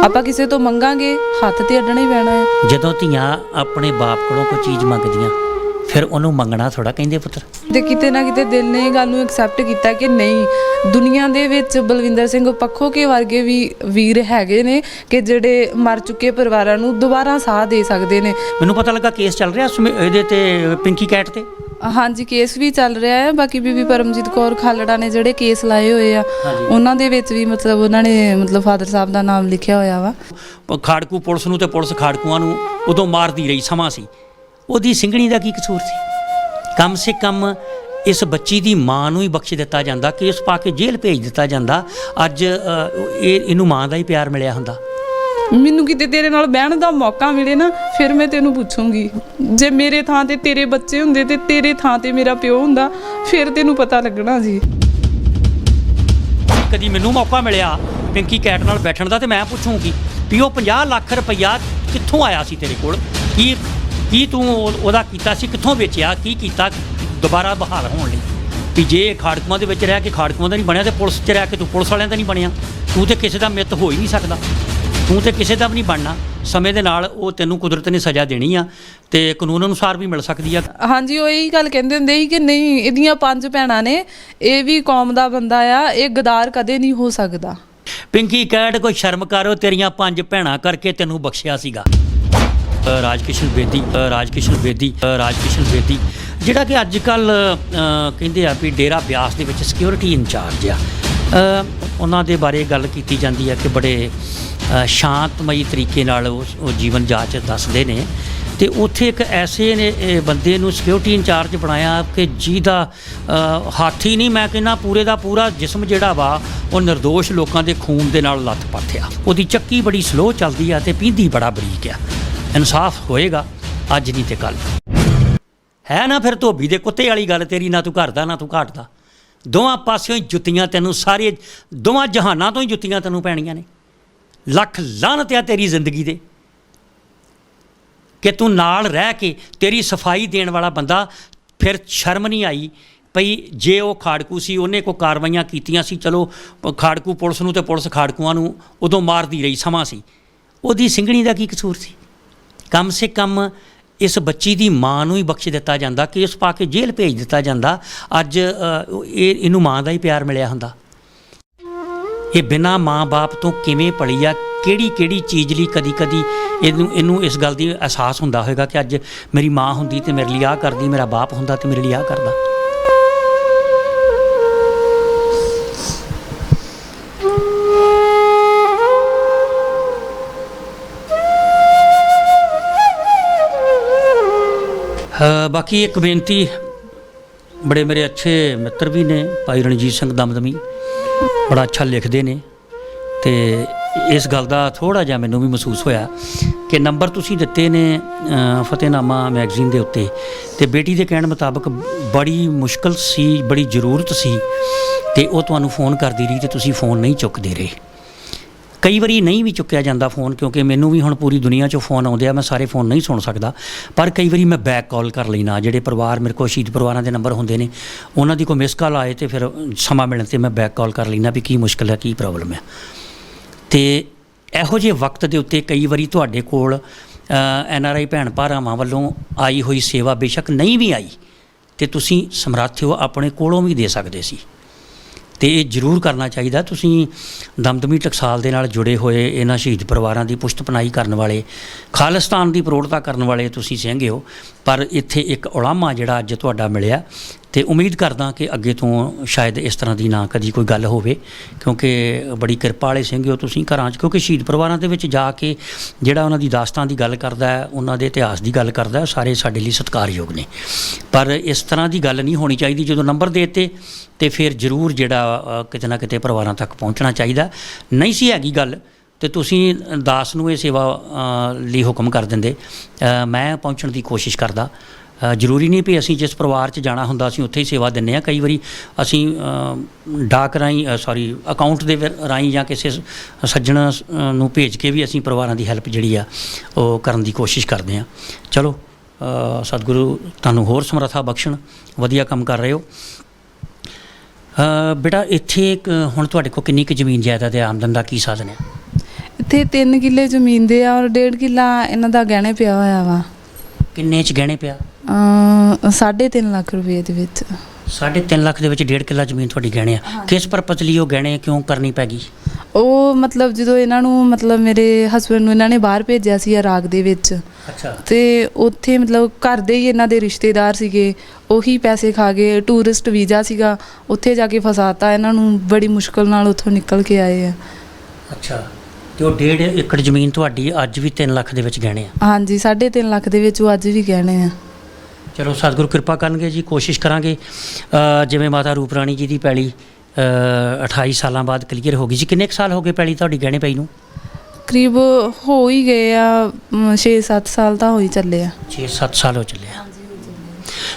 ਆਪਾਂ ਕਿਸੇ ਤੋਂ ਮੰਗਾਂਗੇ ਹੱਥ ਤੇ ਅੱਡਣਾ ਹੀ ਪੈਣਾ ਹੈ। ਜਦੋਂ ਧੀਆਂ ਆਪਣੇ ਬਾਪ ਕੋਲੋਂ ਕੋਈ ਚੀਜ਼ ਮੰਗਦੀਆਂ ਫਿਰ ਉਹਨੂੰ ਮੰਗਣਾ ਥੋੜਾ ਕਹਿੰਦੇ ਪੁੱਤਰ। ਤੇ ਕਿਤੇ ਨਾ ਕਿਤੇ ਦਿਲ ਨੇ ਇਹ ਗੱਲ ਨੂੰ ਐਕਸੈਪਟ ਕੀਤਾ ਕਿ ਨਹੀਂ, ਦੁਨੀਆ ਦੇ ਵਿੱਚ ਬਲਵਿੰਦਰ ਸਿੰਘ ਪੱਖੋਕੇ ਵਰਗੇ ਵੀ ਵੀਰ ਹੈਗੇ ਨੇ ਕਿ ਜਿਹੜੇ ਮਰ ਚੁੱਕੇ ਪਰਿਵਾਰਾਂ ਨੂੰ ਦੁਬਾਰਾ ਸਾਹ ਦੇ ਸਕਦੇ ਨੇ। ਮੈਨੂੰ ਪਤਾ ਲੱਗਾ ਕੇਸ ਚੱਲ ਰਿਹਾ ਇਹਦੇ ਤੇ ਪਿੰਕੀ ਕੈਟ ਤੇ। ਹਾਂਜੀ, ਕੇਸ ਵੀ ਚੱਲ ਰਿਹਾ ਹੈ। ਬਾਕੀ ਬੀਬੀ ਪਰਮਜੀਤ ਕੌਰ ਖਾਲੜਾ ਨੇ ਜਿਹੜੇ ਕੇਸ ਲਾਏ ਹੋਏ ਆ ਉਹਨਾਂ ਦੇ ਵਿੱਚ ਵੀ ਮਤਲਬ ਉਹਨਾਂ ਨੇ ਫਾਦਰ ਸਾਹਿਬ ਦਾ ਨਾਮ ਲਿਖਿਆ ਹੋਇਆ ਵਾ। ਖਾੜਕੂ ਪੁਲਿਸ ਨੂੰ ਤੇ ਪੁਲਿਸ ਖਾੜਕੂਆਂ ਨੂੰ ਉਦੋਂ ਮਾਰਦੀ ਰਹੀ, ਸਮਾਂ ਸੀ। ਉਹਦੀ ਸਿੰਘਣੀ ਦਾ ਕੀ ਕਸੂਰ ਸੀ? ਕਮ ਸੇ ਕਮ ਇਸ ਬੱਚੀ ਦੀ ਮਾਂ ਨੂੰ ਹੀ ਬਖਸ਼ ਦਿੱਤਾ ਜਾਂਦਾ, ਕੇਸ ਪਾ ਕੇ ਜੇਲ੍ਹ ਭੇਜ ਦਿੱਤਾ ਜਾਂਦਾ। ਅੱਜ ਇਹਨੂੰ ਮਾਂ ਦਾ ਹੀ ਪਿਆਰ ਮਿਲਿਆ ਹੁੰਦਾ। ਮੈਨੂੰ ਕਿਤੇ ਤੇਰੇ ਨਾਲ ਬਹਿਣ ਦਾ ਮੌਕਾ ਮਿਲੇ ਨਾ, ਫਿਰ ਮੈਂ ਤੈਨੂੰ ਪੁੱਛੂੰਗੀ। ਜੇ ਮੇਰੇ ਥਾਂ ਤੇ ਤੇਰੇ ਬੱਚੇ ਹੁੰਦੇ ਤੇ ਤੇਰੇ ਥਾਂ ਤੇ ਮੇਰਾ ਪਿਓ ਹੁੰਦਾ, ਫਿਰ ਤੈਨੂੰ ਪਤਾ ਲੱਗਣਾ ਸੀ। ਕਦੀ ਮੈਨੂੰ ਮੌਕਾ ਮਿਲਿਆ ਪਿੰਕੀ ਕੈਟ ਨਾਲ ਬੈਠਣ ਦਾ ਤੇ ਮੈਂ ਪੁੱਛੂੰਗੀ ਵੀ ਉਹ 50 ਲੱਖ ਰੁਪਈਆ ਕਿੱਥੋਂ ਆਇਆ ਸੀ ਤੇਰੇ ਕੋਲ? ਕੀ ਤੂੰ ਉਹਦਾ ਕੀਤਾ ਸੀ? ਕਿੱਥੋਂ ਵੇਚਿਆ? ਕੀ ਕੀਤਾ ਦੁਬਾਰਾ ਬਹਾਲ ਹੋਣ ਲਈ? ਵੀ ਜੇ ਖਾੜਕੂਆਂ ਦੇ ਵਿੱਚ ਰਹਿ ਕੇ ਖਾੜਕੂਆਂ ਦਾ ਨਹੀਂ ਬਣਿਆ ਤੇ ਪੁਲਿਸ 'ਚ ਰਹਿ ਕੇ ਤੂੰ ਪੁਲਿਸ ਵਾਲਿਆਂ ਦਾ ਨਹੀਂ ਬਣਿਆ। ਤੂੰ ਤੇ ਕਿਸੇ ਦਾ ਮਿੱਤ ਹੋ ਹੀ ਨਹੀਂ ਸਕਦਾ, ਤੂੰ ਤੇ ਕਿਸੇ ਦਾ ਵੀ ਨਹੀਂ ਬਣਨਾ। ਸਮੇਂ ਦੇ ਨਾਲ ਉਹ ਤੈਨੂੰ ਕੁਦਰਤ ਨੇ ਸਜ਼ਾ ਦੇਣੀ ਆ ਤੇ ਕਾਨੂੰਨ ਅਨੁਸਾਰ ਵੀ ਮਿਲ ਸਕਦੀ ਆ। ਹਾਂਜੀ, ਉਹ ਇਹੀ ਗੱਲ ਕਹਿੰਦੇ ਹੁੰਦੇ ਸੀ ਕਿ ਨਹੀਂ, ਇਹਦੀਆਂ 5 ਭੈਣਾਂ ਨੇ, ਇਹ ਵੀ ਕੌਮ ਦਾ ਬੰਦਾ ਆ, ਇਹ ਗਦਾਰ ਕਦੇ ਨਹੀਂ ਹੋ ਸਕਦਾ। ਪਿੰਕੀ ਕੈਟ, ਕੋਈ ਸ਼ਰਮ ਕਰੋ, ਤੇਰੀਆਂ 5 ਭੈਣਾਂ ਕਰਕੇ ਤੈਨੂੰ ਬਖਸ਼ਿਆ ਸੀਗਾ। ਰਾਜਕਿਸ਼ਨ ਬੇਦੀ ਜਿਹੜਾ ਕਿ ਅੱਜ ਕੱਲ੍ਹ ਕਹਿੰਦੇ ਆ ਵੀ ਡੇਰਾ ਬਿਆਸ ਦੇ ਵਿੱਚ ਸਿਕਿਉਰਿਟੀ ਇੰਚਾਰਜ ਆ। ਉਹਨਾਂ ਦੇ ਬਾਰੇ ਗੱਲ ਕੀਤੀ ਜਾਂਦੀ ਹੈ ਕਿ ਬੜੇ ਸ਼ਾਂਤਮਈ ਤਰੀਕੇ ਨਾਲ ਉਹ ਜੀਵਨ ਜਾਂਚ ਦੱਸਦੇ ਨੇ। ਤੇ ਉੱਥੇ ਇੱਕ ਐਸੇ ਨੇ ਬੰਦੇ ਨੂੰ ਸਿਕਿਉਰਿਟੀ ਇੰਚਾਰਜ ਬਣਾਇਆ ਕਿ ਜਿਹਦਾ ਹੱਥ ਹੀ ਨਹੀਂ, ਮੈਂ ਕਹਿੰਦਾ ਪੂਰੇ ਦਾ ਪੂਰਾ ਜਿਸਮ ਜਿਹੜਾ ਵਾ ਉਹ ਨਿਰਦੋਸ਼ ਲੋਕਾਂ ਦੇ ਖੂਨ ਦੇ ਨਾਲ ਲੱਥ-ਪੱਥ ਆ। ਉਹਦੀ ਚੱਕੀ ਬੜੀ ਸਲੋਅ ਚੱਲਦੀ ਆ ਤੇ ਪੀਂਦੀ ਬੜਾ ਬਰੀਕ ਆ। ਇਨਸਾਫ ਹੋਏਗਾ ਅੱਜ ਨਹੀਂ ਤੇ ਕੱਲ੍ਹ, ਹੈ ਨਾ? ਫਿਰ ਧੋਬੀ ਦੇ ਕੁੱਤੇ ਵਾਲੀ ਗੱਲ ਤੇਰੀ, ਨਾ ਤੂੰ ਘਰ ਦਾ ਨਾ ਤੂੰ ਘਾਟ ਦਾ। ਦੋਵਾਂ ਪਾਸਿਓਂ ਹੀ ਜੁੱਤੀਆਂ ਤੈਨੂੰ, ਸਾਰੇ ਦੋਵਾਂ ਜਹਾਨਾਂ ਤੋਂ ਹੀ ਜੁੱਤੀਆਂ ਤੈਨੂੰ ਪੈਣੀਆਂ ਨੇ। ਲੱਖ ਲਾਹਨਤ ਆ ਤੇਰੀ ਜ਼ਿੰਦਗੀ ਦੇ ਕਿ ਤੂੰ ਨਾਲ ਰਹਿ ਕੇ ਤੇਰੀ ਸਫਾਈ ਦੇਣ ਵਾਲਾ ਬੰਦਾ, ਫਿਰ ਸ਼ਰਮ ਨਹੀਂ ਆਈ ਭਈ ਜੇ ਉਹ ਖਾੜਕੂ ਸੀ, ਉਹਨੇ ਕੋਈ ਕਾਰਵਾਈਆਂ ਕੀਤੀਆਂ ਸੀ, ਚਲੋ ਖਾੜਕੂ ਪੁਲਿਸ ਨੂੰ ਤੇ ਪੁਲਿਸ ਖਾੜਕੂਆਂ ਨੂੰ ਉਦੋਂ ਮਾਰਦੀ ਰਹੀ, ਸਮਾਂ ਸੀ। ਉਹਦੀ ਸਿੰਘਣੀ ਦਾ ਕੀ ਕਸੂਰ ਸੀ? ਕਮ ਸੇ ਕਮ ਇਸ ਬੱਚੀ ਦੀ ਮਾਂ ਨੂੰ ਹੀ ਬਖਸ਼ ਦਿੱਤਾ ਜਾਂਦਾ, ਕੇਸ ਪਾ ਕੇ ਜੇਲ੍ਹ ਭੇਜ ਦਿੱਤਾ ਜਾਂਦਾ। ਅੱਜ ਇਹਨੂੰ ਮਾਂ ਦਾ ਹੀ ਪਿਆਰ ਮਿਲਿਆ ਹੁੰਦਾ। ਇਹ ਬਿਨਾਂ ਮਾਂ ਬਾਪ ਤੋਂ ਕਿਵੇਂ ਪਲੀ ਆ, ਕਿਹੜੀ ਚੀਜ਼ ਲਈ ਕਦੀ ਇਹਨੂੰ ਇਸ ਗੱਲ ਦੀ ਅਹਿਸਾਸ ਹੁੰਦਾ ਹੋਵੇਗਾ ਕਿ ਅੱਜ ਮੇਰੀ ਮਾਂ ਹੁੰਦੀ ਤੇ ਮੇਰੇ ਲਈ ਆਹ ਕਰਦੀ, ਮੇਰਾ ਬਾਪ ਹੁੰਦਾ ਤੇ ਮੇਰੇ ਲਈ ਆਹ ਕਰਦਾ। ਬਾਕੀ ਇੱਕ ਬੇਨਤੀ, ਬੜੇ ਮੇਰੇ ਅੱਛੇ ਮਿੱਤਰ ਵੀ ਨੇ, ਭਾਈ ਰਣਜੀਤ ਸਿੰਘ ਦਮਦਮੀ ਬੜਾ ਅੱਛਾ ਲਿਖਦੇ ਨੇ ਤੇ ਇਸ ਗੱਲ ਦਾ ਥੋੜ੍ਹਾ ਜਿਹਾ ਮੈਨੂੰ ਵੀ ਮਹਿਸੂਸ ਹੋਇਆ ਕਿ ਨੰਬਰ ਤੁਸੀਂ ਦਿੱਤੇ ਨੇ ਫਤਿਹਨਾਮਾ ਮੈਗਜ਼ੀਨ ਦੇ ਉੱਤੇ, ਤੇ ਬੇਟੀ ਦੇ ਕਹਿਣ ਮੁਤਾਬਕ ਬੜੀ ਮੁਸ਼ਕਲ ਸੀ, ਬੜੀ ਜ਼ਰੂਰਤ ਸੀ ਤੇ ਉਹ ਤੁਹਾਨੂੰ ਫੋਨ ਕਰਦੀ ਰਹੀ ਤੇ ਤੁਸੀਂ ਫੋਨ ਨਹੀਂ ਚੁੱਕਦੇ ਰਹੇ। ਕਈ ਵਾਰੀ ਨਹੀਂ ਵੀ ਚੁੱਕਿਆ ਜਾਂਦਾ ਫੋਨ, ਕਿਉਂਕਿ ਮੈਨੂੰ ਵੀ ਹੁਣ ਪੂਰੀ ਦੁਨੀਆ 'ਚੋਂ ਫੋਨ ਆਉਂਦੇ ਆ, ਮੈਂ ਸਾਰੇ ਫੋਨ ਨਹੀਂ ਸੁਣ ਸਕਦਾ, ਪਰ ਕਈ ਵਾਰੀ ਮੈਂ ਬੈਕ ਕਾਲ ਕਰ ਲੈਣਾ। ਜਿਹੜੇ ਪਰਿਵਾਰ ਮੇਰੇ ਕੋਲ ਸ਼ਹੀਦ ਪਰਿਵਾਰਾਂ ਦੇ ਨੰਬਰ ਹੁੰਦੇ ਨੇ, ਉਹਨਾਂ ਦੀ ਕੋਈ ਮਿਸ ਕਾਲ ਆਏ ਤੇ ਫਿਰ ਸਮਾਂ ਮਿਲਣ 'ਤੇ ਮੈਂ ਬੈਕ ਕਾਲ ਕਰ ਲੈਣਾ ਵੀ ਕੀ ਮੁਸ਼ਕਿਲ ਹੈ, ਕੀ ਪ੍ਰੋਬਲਮ ਹੈ। ਤੇ ਇਹੋ ਜਿਹੇ ਵਕਤ ਦੇ ਉੱਤੇ ਕਈ ਵਾਰੀ ਤੁਹਾਡੇ ਕੋਲ NRI ਭੈਣ ਭਰਾਵਾਂ ਵੱਲੋਂ ਆਈ ਹੋਈ ਸੇਵਾ ਬੇਸ਼ੱਕ ਨਹੀਂ ਵੀ ਆਈ ਤੇ ਤੁਸੀਂ ਸਮਰੱਥ ਹੋ, ਆਪਣੇ ਕੋਲੋਂ ਵੀ ਦੇ ਸਕਦੇ ਸੀ ਤੇ ਇਹ ਜ਼ਰੂਰ ਕਰਨਾ ਚਾਹੀਦਾ। ਤੁਸੀਂ ਦਮਦਮੀ ਟਕਸਾਲ ਦੇ ਨਾਲ ਜੁੜੇ ਹੋਏ ਇਹਨਾਂ ਸ਼ਹੀਦ ਪਰਿਵਾਰਾਂ ਦੀ ਪੁਸ਼ਤ ਪਨਾਹੀ ਕਰਨ ਵਾਲੇ, ਖਾਲਿਸਤਾਨ ਦੀ ਪ੍ਰੋੜਤਾ ਕਰਨ ਵਾਲੇ ਤੁਸੀਂ ਸਿੰਘ ਹੋ, ਪਰ ਇੱਥੇ ਇੱਕ ਉਲਾਮਾ ਜਿਹੜਾ ਅੱਜ ਤੁਹਾਡਾ ਮਿਲਿਆ ਤੇ ਉਮੀਦ ਕਰਦਾ ਕਿ ਅੱਗੇ ਤੋਂ ਸ਼ਾਇਦ ਇਸ ਤਰ੍ਹਾਂ ਦੀ ਨਾ ਕਦੀ ਕੋਈ ਗੱਲ ਹੋਵੇ, ਕਿਉਂਕਿ ਬੜੀ ਕਿਰਪਾ ਵਾਲੇ ਸਿੰਘ ਹੋ ਤੁਸੀਂ ਘਰਾਂ 'ਚ। ਕਿਉਂਕਿ ਸ਼ਹੀਦ ਪਰਿਵਾਰਾਂ ਦੇ ਵਿੱਚ ਜਾ ਕੇ ਜਿਹੜਾ ਉਹਨਾਂ ਦੀ ਦਾਸਤਾਨ ਦੀ ਗੱਲ ਕਰਦਾ ਹੈ, ਉਹਨਾਂ ਦੇ ਇਤਿਹਾਸ ਦੀ ਗੱਲ ਕਰਦਾ, ਸਾਰੇ ਸਾਡੇ ਲਈ ਸਤਿਕਾਰਯੋਗ ਨੇ। ਪਰ ਇਸ ਤਰ੍ਹਾਂ ਦੀ ਗੱਲ ਨਹੀਂ ਹੋਣੀ ਚਾਹੀਦੀ। ਜਦੋਂ ਨੰਬਰ ਦੇ ਦਿੱਤੇ ਤੇ ਫਿਰ ਜ਼ਰੂਰ ਜਿਹੜਾ ਕਿਤੇ ਨਾ ਕਿਤੇ ਪਰਿਵਾਰਾਂ ਤੱਕ ਪਹੁੰਚਣਾ ਚਾਹੀਦਾ। ਨਹੀਂ ਸੀ ਹੈਗੀ ਗੱਲ ਤੇ ਤੁਸੀਂ ਦਾਸ ਨੂੰ ਇਹ ਸੇਵਾ ਲਈ ਹੁਕਮ ਕਰ ਦਿੰਦੇ। ਮੈਂ ਪਹੁੰਚਣ ਦੀ ਕੋਸ਼ਿਸ਼ ਕਰਦਾ। ਜ਼ਰੂਰੀ ਨਹੀਂ ਵੀ ਅਸੀਂ ਜਿਸ ਪਰਿਵਾਰ 'ਚ ਜਾਣਾ ਹੁੰਦਾ ਅਸੀਂ ਉੱਥੇ ਹੀ ਸੇਵਾ ਦਿੰਦੇ ਹਾਂ। ਕਈ ਵਾਰੀ ਅਸੀਂ ਡਾਕ ਰਾਹੀਂ ਅਕਾਊਂਟ ਦੇ ਰਾਹੀਂ ਜਾਂ ਕਿਸੇ ਸੱਜਣ ਨੂੰ ਭੇਜ ਕੇ ਵੀ ਅਸੀਂ ਪਰਿਵਾਰਾਂ ਦੀ ਹੈਲਪ ਜਿਹੜੀ ਆ ਉਹ ਕਰਨ ਦੀ ਕੋਸ਼ਿਸ਼ ਕਰਦੇ ਹਾਂ। ਚਲੋ, ਸਤਿਗੁਰੂ ਤੁਹਾਨੂੰ ਹੋਰ ਸਮਰੱਥਾ ਬਖਸ਼ਣ, ਵਧੀਆ ਕੰਮ ਕਰ ਰਹੇ ਹੋ। ਬੇਟਾ ਇੱਥੇ ਹੁਣ ਤੁਹਾਡੇ ਕੋਲ ਕਿੰਨੀ ਕੁ ਜ਼ਮੀਨ ਜਾਇਦਾਦ ਹੈ, ਆਮਦਨ ਦਾ ਕੀ ਸਾਧਨ ਹੈ? ਇੱਥੇ 3 ਕਿੱਲੇ ਜ਼ਮੀਨ ਦੇ ਆ ਔਰ 1.5 ਕਿੱਲਾ ਇਹਨਾਂ ਦਾ ਗਹਿਣੇ ਪਿਆ ਹੋਇਆ ਵਾ। ਕਿੰਨੇ 'ਚ ਗਹਿਣੇ ਪਿਆ? 3.5 ਲੱਖ ਰੁਪਏ ਦੇ ਵਿੱਚ। 3.5 ਲੱਖ ਦੇ ਵਿੱਚ 1.5 ਕਿੱਲਾ ਜ਼ਮੀਨ ਤੁਹਾਡੀ ਗਹਿਣੇ ਆ। ਕਿਸ ਪਰਪਸ ਲਈ ਉਹ ਗਹਿਣੇ ਕਿਉਂ ਕਰਨੀ ਪੈ ਗਈ? ਉਹ ਮਤਲਬ ਜਦੋਂ ਇਹਨਾਂ ਨੂੰ ਮਤਲਬ ਮੇਰੇ ਹਸਬੈਂਡ ਨੂੰ ਇਹਨਾਂ ਨੇ ਬਾਹਰ ਭੇਜਿਆ ਸੀ ਇਰਾਕ ਦੇ ਵਿੱਚ। ਅੱਛਾ। ਤੇ ਉੱਥੇ ਮਤਲਬ ਘਰ ਦੇ ਹੀ ਇਹਨਾਂ ਦੇ ਰਿਸ਼ਤੇਦਾਰ ਸੀਗੇ, ਉਹੀ ਪੈਸੇ ਖਾ ਗਏ। ਟੂਰਿਸਟ ਵੀਜ਼ਾ ਸੀਗਾ, ਉੱਥੇ ਜਾ ਕੇ ਫਸਾਤਾ ਇਹਨਾਂ ਨੂੰ। ਬੜੀ ਮੁਸ਼ਕਲ ਨਾਲ ਉੱਥੋਂ ਨਿਕਲ ਕੇ ਆਏ ਆ। ਅੱਛਾ। ਤੇ ਉਹ 1.5 ਏਕੜ ਜ਼ਮੀਨ ਤੁਹਾਡੀ ਅੱਜ ਵੀ 3 ਲੱਖ ਦੇ ਵਿੱਚ ਗਹਿਣੇ ਆ? ਹਾਂਜੀ, 3.5 ਲੱਖ ਦੇ ਵਿੱਚ ਉਹ ਅੱਜ ਵੀ ਗਹਿਣੇ ਆ। ਚਲੋ ਸਤਿਗੁਰੂ ਕਿਰਪਾ ਕਰਨਗੇ ਜੀ। ਕੋਸ਼ਿਸ਼ ਕਰਾਂਗੇ ਜਿਵੇਂ ਮਾਤਾ ਰੂਪ ਰਾਣੀ ਜੀ ਦੀ ਪੈਲੀ 28 ਸਾਲਾਂ ਬਾਅਦ ਕਲੀਅਰ ਹੋ ਗਈ ਸੀ। ਕਿੰਨੇ ਕੁ ਸਾਲ ਹੋ ਗਏ ਪੈਲੀ ਤੁਹਾਡੀ ਗਹਿਣੇ ਪਈ ਨੂੰ? ਕਰੀਬ ਹੋ ਹੀ ਗਏ ਆ 6-7 ਸਾਲ ਤਾਂ ਹੋ ਹੀ ਚੱਲੇ ਆ। 6-7 ਸਾਲ ਹੋ ਚੱਲੇ ਆ।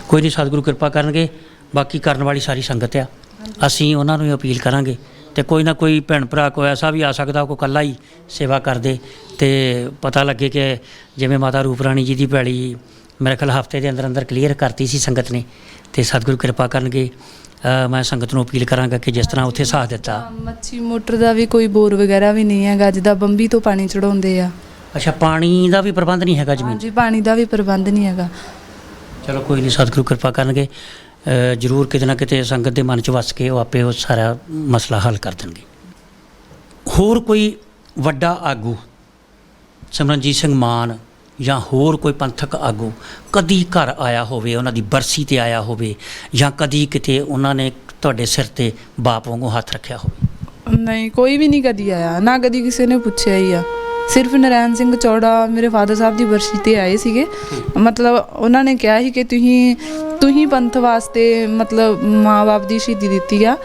ਕੋਈ ਨਹੀਂ, ਸਤਿਗੁਰੂ ਕਿਰਪਾ ਕਰਨਗੇ। ਬਾਕੀ ਕਰਨ ਵਾਲੀ ਸਾਰੀ ਸੰਗਤ ਆ, ਅਸੀਂ ਉਹਨਾਂ ਨੂੰ ਹੀ ਅਪੀਲ ਕਰਾਂਗੇ। ਤੇ ਕੋਈ ਨਾ ਕੋਈ ਭੈਣ ਭਰਾ ਕੋਈ ਐਸਾ ਵੀ ਆ ਸਕਦਾ ਕੋਈ ਇਕੱਲਾ ਹੀ ਸੇਵਾ ਕਰਦੇ ਤੇ ਪਤਾ ਲੱਗੇ ਕਿ ਜਿਵੇਂ ਮਾਤਾ ਰੂਪ ਰਾਣੀ ਜੀ ਦੀ ਪੈਲੀ ਮੇਰੇ ਖਿਆਲ ਹਫ਼ਤੇ ਦੇ ਅੰਦਰ ਅੰਦਰ ਕਲੀਅਰ ਕਰਤੀ ਸੀ ਸੰਗਤ ਨੇ। ਤੇ ਸਤਿਗੁਰੂ ਕਿਰਪਾ ਕਰਨਗੇ। ਮੈਂ ਸੰਗਤ ਨੂੰ ਅਪੀਲ ਕਰਾਂਗਾ ਕਿ ਜਿਸ ਤਰ੍ਹਾਂ ਉੱਥੇ ਸਾਥ ਦਿੱਤਾ। ਮੱਛੀ ਮੋਟਰ ਦਾ ਵੀ ਕੋਈ ਬੋਰ ਵਗੈਰਾ ਵੀ ਨਹੀਂ ਹੈਗਾ, ਜਿੱਦਾਂ ਬੰਬੀ ਤੋਂ ਪਾਣੀ ਚੜਾਉਂਦੇ ਆ। ਅੱਛਾ, ਪਾਣੀ ਦਾ ਵੀ ਪ੍ਰਬੰਧ ਨਹੀਂ ਹੈਗਾ ਜ਼ਮੀਨ? ਹਾਂਜੀ, ਪਾਣੀ ਦਾ ਵੀ ਪ੍ਰਬੰਧ ਨਹੀਂ ਹੈਗਾ। ਚਲੋ ਕੋਈ ਨਹੀਂ, ਸਤਿਗੁਰੂ ਕਿਰਪਾ ਕਰਨਗੇ। ਜ਼ਰੂਰ ਕਿਤੇ ਨਾ ਕਿਤੇ ਸੰਗਤ ਦੇ ਮਨ 'ਚ ਵਸ ਕੇ ਉਹ ਆਪੇ ਉਹ ਸਾਰਾ ਮਸਲਾ ਹੱਲ ਕਰ ਦੇਣਗੇ। ਹੋਰ ਕੋਈ ਵੱਡਾ ਆਗੂ ਸਿਮਰਨਜੀਤ ਸਿੰਘ ਮਾਨ ਜਾਂ ਹੋਰ ਕੋਈ ਪੰਥਕ ਆਗੂ ਕਦੀ ਘਰ ਆਇਆ ਹੋਵੇ, ਉਹਨਾਂ ਦੀ ਬਰਸੀ 'ਤੇ ਆਇਆ ਹੋਵੇ, ਜਾਂ ਕਦੀ ਕਿਤੇ ਉਹਨਾਂ ਨੇ ਤੁਹਾਡੇ ਸਿਰ 'ਤੇ ਬਾਪ ਵਾਂਗੂ ਹੱਥ ਰੱਖਿਆ ਹੋਵੇ? ਨਹੀਂ, ਕੋਈ ਵੀ ਨਹੀਂ ਕਦੀ ਆਇਆ, ਨਾ ਕਦੀ ਕਿਸੇ ਨੇ ਪੁੱਛਿਆ ਹੀ ਆ। ਸਿਰਫ ਨਰੈਣ ਸਿੰਘ ਚੌੜਾ ਮੇਰੇ ਫਾਦਰ ਸਾਹਿਬ ਦੀ ਬਰਸੀ 'ਤੇ ਆਏ ਸੀਗੇ। ਮਤਲਬ ਉਹਨਾਂ ਨੇ ਕਿਹਾ ਸੀ ਕਿ ਤੁਸੀਂ ਪੰਥ ਵਾਸਤੇ ਮਤਲਬ ਮਾਂ-ਬਾਪ ਦੀ ਸ਼ਹੀਦੀ ਦਿੱਤੀ ਆ,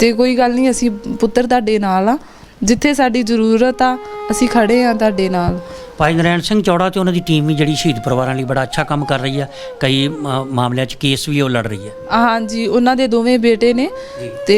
ਤੇ ਕੋਈ ਗੱਲ ਨਹੀਂ, ਅਸੀਂ ਪੁੱਤਰ ਤੁਹਾਡੇ ਨਾਲ ਆ, ਜਿੱਥੇ ਸਾਡੀ ਜ਼ਰੂਰਤ ਆ ਅਸੀਂ ਖੜੇ ਆ ਤੁਹਾਡੇ ਨਾਲ। ਭਾਈ ਨਰੈਣ ਸਿੰਘ ਚੌੜਾ ਤੇ ਉਹਨਾਂ ਦੀ ਟੀਮ ਵੀ ਜਿਹੜੀ ਸ਼ਹੀਦ ਪਰਿਵਾਰਾਂ ਲਈ ਬੜਾ ਅੱਛਾ ਕੰਮ ਕਰ ਰਹੀ ਆ। ਕਈ ਮਾਮਲਿਆਂ 'ਚ ਕੇਸ ਵੀ ਉਹ ਲੜ ਰਹੀ ਹੈ। ਹਾਂਜੀ, ਉਹਨਾਂ ਦੇ ਦੋਵੇਂ ਬੇਟੇ ਨੇ ਤੇ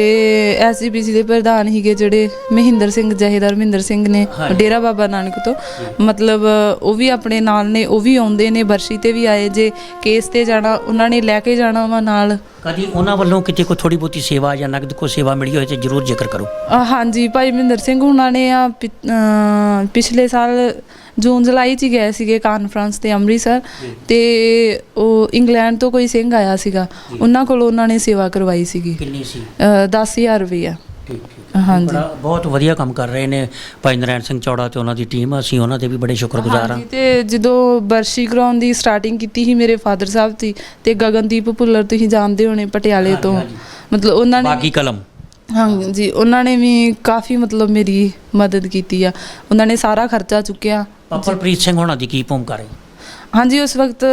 ਐਸਜੀਪੀਸੀ ਦੇ ਪ੍ਰਧਾਨ ਸੀਗੇ ਜਿਹੜੇ ਮਹਿੰਦਰ ਸਿੰਘ, ਜਹੇਦਾਰ ਮਹਿੰਦਰ ਸਿੰਘ ਨੇ ਡੇਰਾ ਬਾਬਾ ਨਾਨਕ ਤੋਂ। ਮਤਲਬ ਉਹ ਵੀ ਆਪਣੇ ਨਾਲ ਨੇ, ਉਹ ਵੀ ਆਉਂਦੇ ਨੇ, ਬਰਸੀ 'ਤੇ ਵੀ ਆਏ। ਜੇ ਕੇਸ 'ਤੇ ਜਾਣਾ ਉਹਨਾਂ ਨੇ ਲੈ ਕੇ ਜਾਣਾ ਵਾ ਨਾਲ। ਕਦੀ ਉਹਨਾਂ ਵੱਲੋਂ ਕਿਤੇ ਕੋਈ ਥੋੜ੍ਹੀ ਬਹੁਤੀ ਸੇਵਾ ਜਾਂ ਨਗਦ ਕੋਈ ਸੇਵਾ ਮਿਲੀ ਹੋਏ ਤਾਂ ਜ਼ਰੂਰ ਜ਼ਿਕਰ ਕਰੋ। ਹਾਂਜੀ, ਭਾਈ ਮਹਿੰਦਰ ਸਿੰਘ ਉਹਨਾਂ ਨੇ ਪਿਛਲੇ ਸਾਲ ਜੂਨ-ਜੁਲਾਈ 'ਚ ਗਏ ਸੀਗੇ ਕਾਨਫਰੰਸ 'ਤੇ ਅੰਮ੍ਰਿਤਸਰ, ਤੇ ਉਹ ਇੰਗਲੈਂਡ ਤੋਂ ਕੋਈ ਸਿੰਘ ਆਇਆ ਸੀਗਾ, ਉਹਨਾਂ ਕੋਲ ਉਹਨਾਂ ਨੇ ਸੇਵਾ ਕਰਵਾਈ ਸੀਗੀ। ਕਿੰਨੀ ਸੀ? 10,000 ਰੁਪਈਆ। ਹਾਂਜੀ, ਬਹੁਤ ਵਧੀਆ ਕੰਮ ਕਰ ਰਹੇ ਨੇ ਭਾਈ ਨਰੈਣ ਸਿੰਘ ਚੌੜਾ ਤੇ ਉਹਨਾਂ ਦੀ ਟੀਮ। ਅਸੀਂ ਉਹਨਾਂ ਦੇ ਵੀ ਬੜੇ ਸ਼ੁਕਰਗੁਜ਼ਾਰ ਹਾਂ। ਤੇ ਜਦੋਂ ਬਰਸੀ ਕਰਾਉਣ ਦੀ ਸਟਾਰਟਿੰਗ ਕੀਤੀ ਸੀ ਮੇਰੇ ਫਾਦਰ ਸਾਹਿਬ ਦੀ, ਤੇ ਗਗਨਦੀਪ ਭੁੱਲਰ ਤੁਸੀਂ ਜਾਣਦੇ ਹੋਣੇ ਪਟਿਆਲੇ ਤੋਂ, ਮਤਲਬ ਉਹਨਾਂ ਨੇ ਬਾਗੀ ਕਲਮ, ਹਾਂਜੀ, ਉਹਨਾਂ ਨੇ ਵੀ ਕਾਫੀ ਮਤਲਬ ਮੇਰੀ ਮਦਦ ਕੀਤੀ ਆ। ਉਹਨਾਂ ਨੇ ਸਾਰਾ ਖਰਚਾ ਚੁੱਕਿਆ। ਪਪਲਪ੍ਰੀਤ ਸਿੰਘ ਹੋਣਾ ਦੀ ਕੀ ਭੂਮਿਕਾ ਰਹੀ? ਹਾਂਜੀ, ਉਸ ਵਕਤ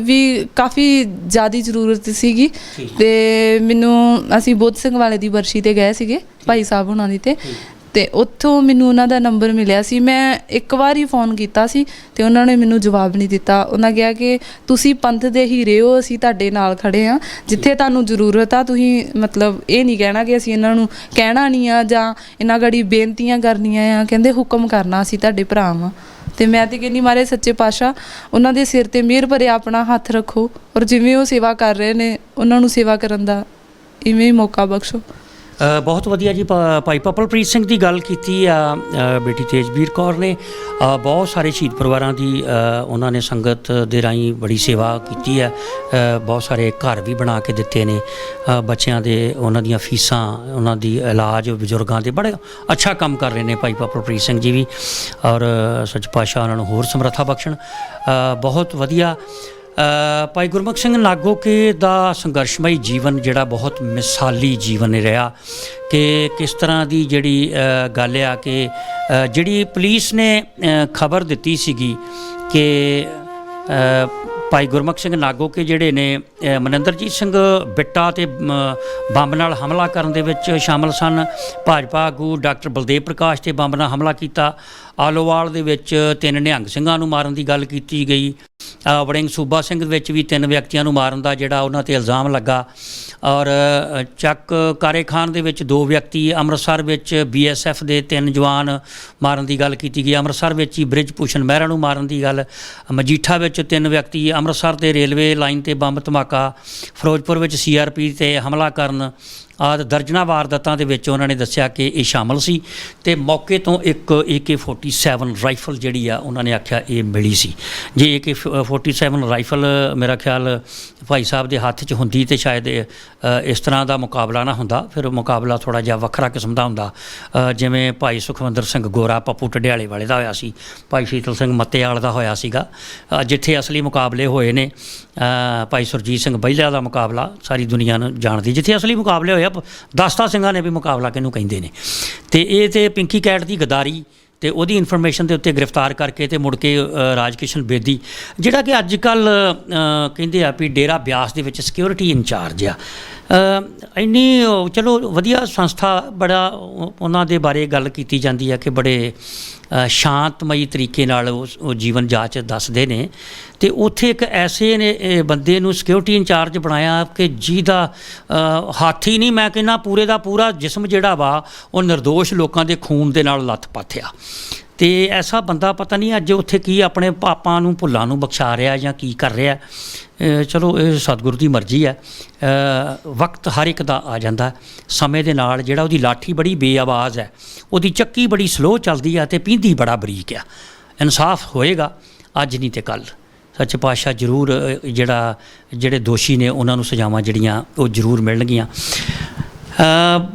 ਵੀ ਕਾਫੀ ਜ਼ਿਆਦਾ ਜ਼ਰੂਰਤ ਸੀਗੀ, ਤੇ ਅਸੀਂ ਬੁੱਧ ਸਿੰਘ ਵਾਲੇ ਦੀ ਬਰਸੀ 'ਤੇ ਗਏ ਸੀਗੇ ਭਾਈ ਸਾਹਿਬ ਉਹਨਾਂ ਦੀ, ਤੇ ਉੱਥੋਂ ਮੈਨੂੰ ਉਹਨਾਂ ਦਾ ਨੰਬਰ ਮਿਲਿਆ ਸੀ। ਮੈਂ ਇੱਕ ਵਾਰ ਹੀ ਫੋਨ ਕੀਤਾ ਸੀ ਤੇ ਉਹਨਾਂ ਨੇ ਮੈਨੂੰ ਜਵਾਬ ਨਹੀਂ ਦਿੱਤਾ। ਉਹਨਾਂ ਕਿਹਾ ਕਿ ਤੁਸੀਂ ਪੰਥ ਦੇ ਹੀਰੇ ਹੋ, ਅਸੀਂ ਤੁਹਾਡੇ ਨਾਲ ਖੜੇ ਹਾਂ, ਜਿੱਥੇ ਤੁਹਾਨੂੰ ਜ਼ਰੂਰਤ ਆ ਤੁਸੀਂ ਮਤਲਬ ਇਹ ਨਹੀਂ ਕਹਿਣਾ ਕਿ ਅਸੀਂ ਇਹਨਾਂ ਨੂੰ ਕਹਿਣਾ ਨਹੀਂ ਆ ਜਾਂ ਇਹਨਾਂ ਗੜੀ ਬੇਨਤੀਆਂ ਕਰਨੀਆਂ ਆ। ਕਹਿੰਦੇ ਹੁਕਮ ਕਰਨਾ, ਅਸੀਂ ਤੁਹਾਡੇ ਭਰਾ ਵਾਂ। ਤੇ ਮੈਂ ਤੇ ਕਹਿੰਦੀ ਮਾਰੇ ਸੱਚੇ ਪਾਤਸ਼ਾਹ ਉਹਨਾਂ ਦੇ ਸਿਰ 'ਤੇ ਮਿਹਰ ਭਰਿਆ ਆਪਣਾ ਹੱਥ ਰੱਖੋ, ਔਰ ਜਿਵੇਂ ਉਹ ਸੇਵਾ ਕਰ ਰਹੇ ਨੇ ਉਹਨਾਂ ਨੂੰ ਸੇਵਾ ਕਰਨ ਦਾ ਇਵੇਂ ਹੀ ਮੌਕਾ ਬਖਸ਼ੋ। ਬਹੁਤ ਵਧੀਆ ਜੀ। ਭਾਈ ਪਪਲਪ੍ਰੀਤ ਸਿੰਘ ਦੀ ਗੱਲ ਕੀਤੀ ਆ ਬੇਟੀ ਤੇਜਵੀਰ ਕੌਰ ਨੇ। ਬਹੁਤ ਸਾਰੇ ਸ਼ਹੀਦ ਪਰਿਵਾਰਾਂ ਦੀ ਉਹਨਾਂ ਨੇ ਸੰਗਤ ਦੇ ਰਾਹੀਂ ਬੜੀ ਸੇਵਾ ਕੀਤੀ ਹੈ। ਬਹੁਤ ਸਾਰੇ ਘਰ ਵੀ ਬਣਾ ਕੇ ਦਿੱਤੇ ਨੇ ਬੱਚਿਆਂ ਦੇ, ਉਹਨਾਂ ਦੀਆਂ ਫੀਸਾਂ, ਉਹਨਾਂ ਦੀ ਇਲਾਜ ਬਜ਼ੁਰਗਾਂ ਦੇ, ਬੜੇ ਅੱਛਾ ਕੰਮ ਕਰ ਰਹੇ ਨੇ ਭਾਈ ਪਪਲਪ੍ਰੀਤ ਸਿੰਘ ਜੀ ਵੀ। ਔਰ ਸੱਚ ਪਾਤਸ਼ਾਹ ਉਹਨਾਂ ਨੂੰ ਹੋਰ ਸਮਰੱਥਾ ਬਖਸ਼ਣ। ਬਹੁਤ ਵਧੀਆ। ਭਾਈ ਗੁਰਮੁਖ ਸਿੰਘ ਨਾਗੋਕੇ ਦਾ ਸੰਘਰਸ਼ਮਈ ਜੀਵਨ ਜਿਹੜਾ ਬਹੁਤ ਮਿਸਾਲੀ ਜੀਵਨ ਰਿਹਾ, ਕਿ ਕਿਸ ਤਰ੍ਹਾਂ ਦੀ ਜਿਹੜੀ ਗੱਲ ਆ ਕਿ ਜਿਹੜੀ ਪੁਲਿਸ ਨੇ ਖਬਰ ਦਿੱਤੀ ਸੀਗੀ ਕਿ ਭਾਈ ਗੁਰਮੁਖ ਸਿੰਘ ਨਾਗੋਕੇ ਜਿਹੜੇ ਨੇ ਮਨਿੰਦਰਜੀਤ ਸਿੰਘ ਬਿੱਟਾ ਤੇ ਬੰਬ ਨਾਲ ਹਮਲਾ ਕਰਨ ਦੇ ਵਿੱਚ ਸ਼ਾਮਲ ਸਨ। ਭਾਜਪਾ ਆਗੂ ਡਾਕਟਰ ਬਲਦੇਵ ਪ੍ਰਕਾਸ਼ ਤੇ ਬੰਬ ਨਾਲ ਹਮਲਾ ਕੀਤਾ। ਆਲੋਵਾਲ ਦੇ ਵਿੱਚ 3 ਨਿਹੰਗ ਸਿੰਘਾਂ ਨੂੰ ਮਾਰਨ ਦੀ ਗੱਲ ਕੀਤੀ ਗਈ। ਵੜਿੰਗ ਸੂਬਾ ਸਿੰਘ ਵਿੱਚ ਵੀ 3 ਵਿਅਕਤੀਆਂ ਨੂੰ ਮਾਰਨ ਦਾ ਜਿਹੜਾ ਉਹਨਾਂ 'ਤੇ ਇਲਜ਼ਾਮ ਲੱਗਾ। ਔਰ ਚੱਕ ਕਾਰੇ ਖਾਨ ਦੇ ਵਿੱਚ 2 ਵਿਅਕਤੀ, ਅੰਮ੍ਰਿਤਸਰ ਵਿੱਚ BSF ਦੇ 3 ਜਵਾਨ ਮਾਰਨ ਦੀ ਗੱਲ ਕੀਤੀ ਗਈ। ਅੰਮ੍ਰਿਤਸਰ ਵਿੱਚ ਹੀ ਬ੍ਰਿਜ ਭੂਸ਼ਣ ਮਹਿਰਾ ਨੂੰ ਮਾਰਨ ਦੀ ਗੱਲ। ਮਜੀਠਾ ਵਿੱਚ 3 ਵਿਅਕਤੀ, ਅੰਮ੍ਰਿਤਸਰ ਦੇ ਰੇਲਵੇ ਲਾਈਨ 'ਤੇ ਬੰਬ ਧਮਾਕਾ, ਫਿਰੋਜ਼ਪੁਰ ਵਿੱਚ CRP 'ਤੇ ਹਮਲਾ ਕਰਨ, ਆਦਿ ਦਰਜਨਾਂ ਵਾਰਦਾਤਾਂ ਦੇ ਵਿੱਚ ਉਹਨਾਂ ਨੇ ਦੱਸਿਆ ਕਿ ਇਹ ਸ਼ਾਮਲ ਸੀ ਤੇ ਮੌਕੇ ਤੋਂ ਇੱਕ AK-47 ਰਾਈਫਲ ਜਿਹੜੀ ਆ ਉਹਨਾਂ ਨੇ ਆਖਿਆ ਇਹ ਮਿਲੀ ਸੀ। ਜੇ AK-47 ਰਾਈਫਲ ਮੇਰਾ ਖਿਆਲ ਭਾਈ ਸਾਹਿਬ ਦੇ ਹੱਥ 'ਚ ਹੁੰਦੀ ਤੇ ਸ਼ਾਇਦ ਇਸ ਤਰ੍ਹਾਂ ਦਾ ਮੁਕਾਬਲਾ ਨਾ ਹੁੰਦਾ, ਫਿਰ ਮੁਕਾਬਲਾ ਥੋੜ੍ਹਾ ਜਿਹਾ ਵੱਖਰਾ ਕਿਸਮ ਦਾ ਹੁੰਦਾ, ਜਿਵੇਂ ਭਾਈ ਸੁਖਵਿੰਦਰ ਸਿੰਘ ਗੋਰਾ ਪੱਪੂ ਢਡਿਆਲੇ ਵਾਲੇ ਦਾ ਹੋਇਆ ਸੀ, ਭਾਈ ਸ਼ੀਤਲ ਸਿੰਘ ਮੱਤੇਵਾਲ ਦਾ ਹੋਇਆ ਸੀਗਾ। ਜਿੱਥੇ ਅਸਲੀ ਮੁਕਾਬਲੇ ਹੋਏ ਨੇ ਭਾਈ ਸੁਰਜੀਤ ਸਿੰਘ ਬਹਿਲਾ ਦਾ ਮੁਕਾਬਲਾ ਸਾਰੀ ਦੁਨੀਆ ਨੂੰ ਜਾਣਦੀ, ਜਿੱਥੇ ਅਸਲੀ ਮੁਕਾਬਲੇ ਹੋਏ ਆ ਦਸਤਾ ਸਿੰਘਾਂ ਨੇ ਵੀ ਮੁਕਾਬਲਾ ਕਿਹਨੂੰ ਕਹਿੰਦੇ ਨੇ। ਤੇ ਇਹ ਤੇ ਪਿੰਕੀ ਕੈਟ ਦੀ ਗਦਾਰੀ ਤੇ ਉਹਦੀ ਇਨਫੋਰਮੇਸ਼ਨ ਦੇ ਉੱਤੇ ਗ੍ਰਿਫਤਾਰ ਕਰਕੇ ਤੇ ਮੁੜ ਕੇ ਰਾਜਕਿਸ਼ਨ ਬੇਦੀ ਜਿਹੜਾ ਕਿ ਅੱਜ ਕੱਲ੍ਹ ਕਹਿੰਦੇ ਆ ਵੀ ਡੇਰਾ ਬਿਆਸ ਦੇ ਵਿੱਚ ਸਿਕਿਉਰਿਟੀ ਇੰਚਾਰਜ ਆ, ਇੰਨੀ ਚਲੋ ਵਧੀਆ ਸੰਸਥਾ, ਬੜਾ ਉਹਨਾਂ ਦੇ ਬਾਰੇ ਗੱਲ ਕੀਤੀ ਜਾਂਦੀ ਹੈ ਕਿ ਬੜੇ ਸ਼ਾਂਤਮਈ ਤਰੀਕੇ ਨਾਲ ਉਹ ਜੀਵਨ ਜਾਂਚ ਦੱਸਦੇ ਨੇ। ਤੇ ਉੱਥੇ ਇੱਕ ਐਸੇ ਨੇ ਬੰਦੇ ਨੂੰ ਸਿਕਿਉਰਿਟੀ ਇੰਚਾਰਜ ਬਣਾਇਆ ਕਿ ਜਿਹਦਾ ਹੱਥ ਹੀ ਨਹੀਂ, ਮੈਂ ਕਹਿੰਦਾ ਪੂਰੇ ਦਾ ਪੂਰਾ ਜਿਸਮ ਜਿਹੜਾ ਵਾ ਉਹ ਨਿਰਦੋਸ਼ ਲੋਕਾਂ ਦੇ ਖੂਨ ਦੇ ਨਾਲ ਲੱਥ-ਪੱਥ ਆ। ਤੇ ਐਸਾ ਬੰਦਾ ਪਤਾ ਨਹੀਂ ਅੱਜ ਉੱਥੇ ਕੀ ਆਪਣੇ ਪਾਪਾਂ ਨੂੰ ਭੁੱਲਾਂ ਨੂੰ ਬਖਸ਼ਾ ਰਿਹਾ ਜਾਂ ਕੀ ਕਰ ਰਿਹਾ। ਚਲੋ ਇਹ ਸਤਿਗੁਰੂ ਦੀ ਮਰਜ਼ੀ ਹੈ। ਵਕਤ ਹਰ ਇੱਕ ਦਾ ਆ ਜਾਂਦਾ, ਸਮੇਂ ਦੇ ਨਾਲ ਜਿਹੜਾ ਉਹਦੀ ਲਾਠੀ ਬੜੀ ਬੇਆਵਾਜ਼ ਹੈ, ਉਹਦੀ ਚੱਕੀ ਬੜੀ ਸਲੋਅ ਚੱਲਦੀ ਆ ਤੇ ਪੀਂਦੀ ਬੜਾ ਬਰੀਕ ਆ। ਇਨਸਾਫ ਹੋਏਗਾ ਅੱਜ ਨਹੀਂ ਤੇ ਕੱਲ੍ਹ। ਸੱਚੇ ਪਾਤਸ਼ਾਹ ਜ਼ਰੂਰ ਜਿਹੜੇ ਦੋਸ਼ੀ ਨੇ ਉਹਨਾਂ ਨੂੰ ਸਜ਼ਾਵਾਂ ਜਿਹੜੀਆਂ ਉਹ ਜ਼ਰੂਰ ਮਿਲਣਗੀਆਂ।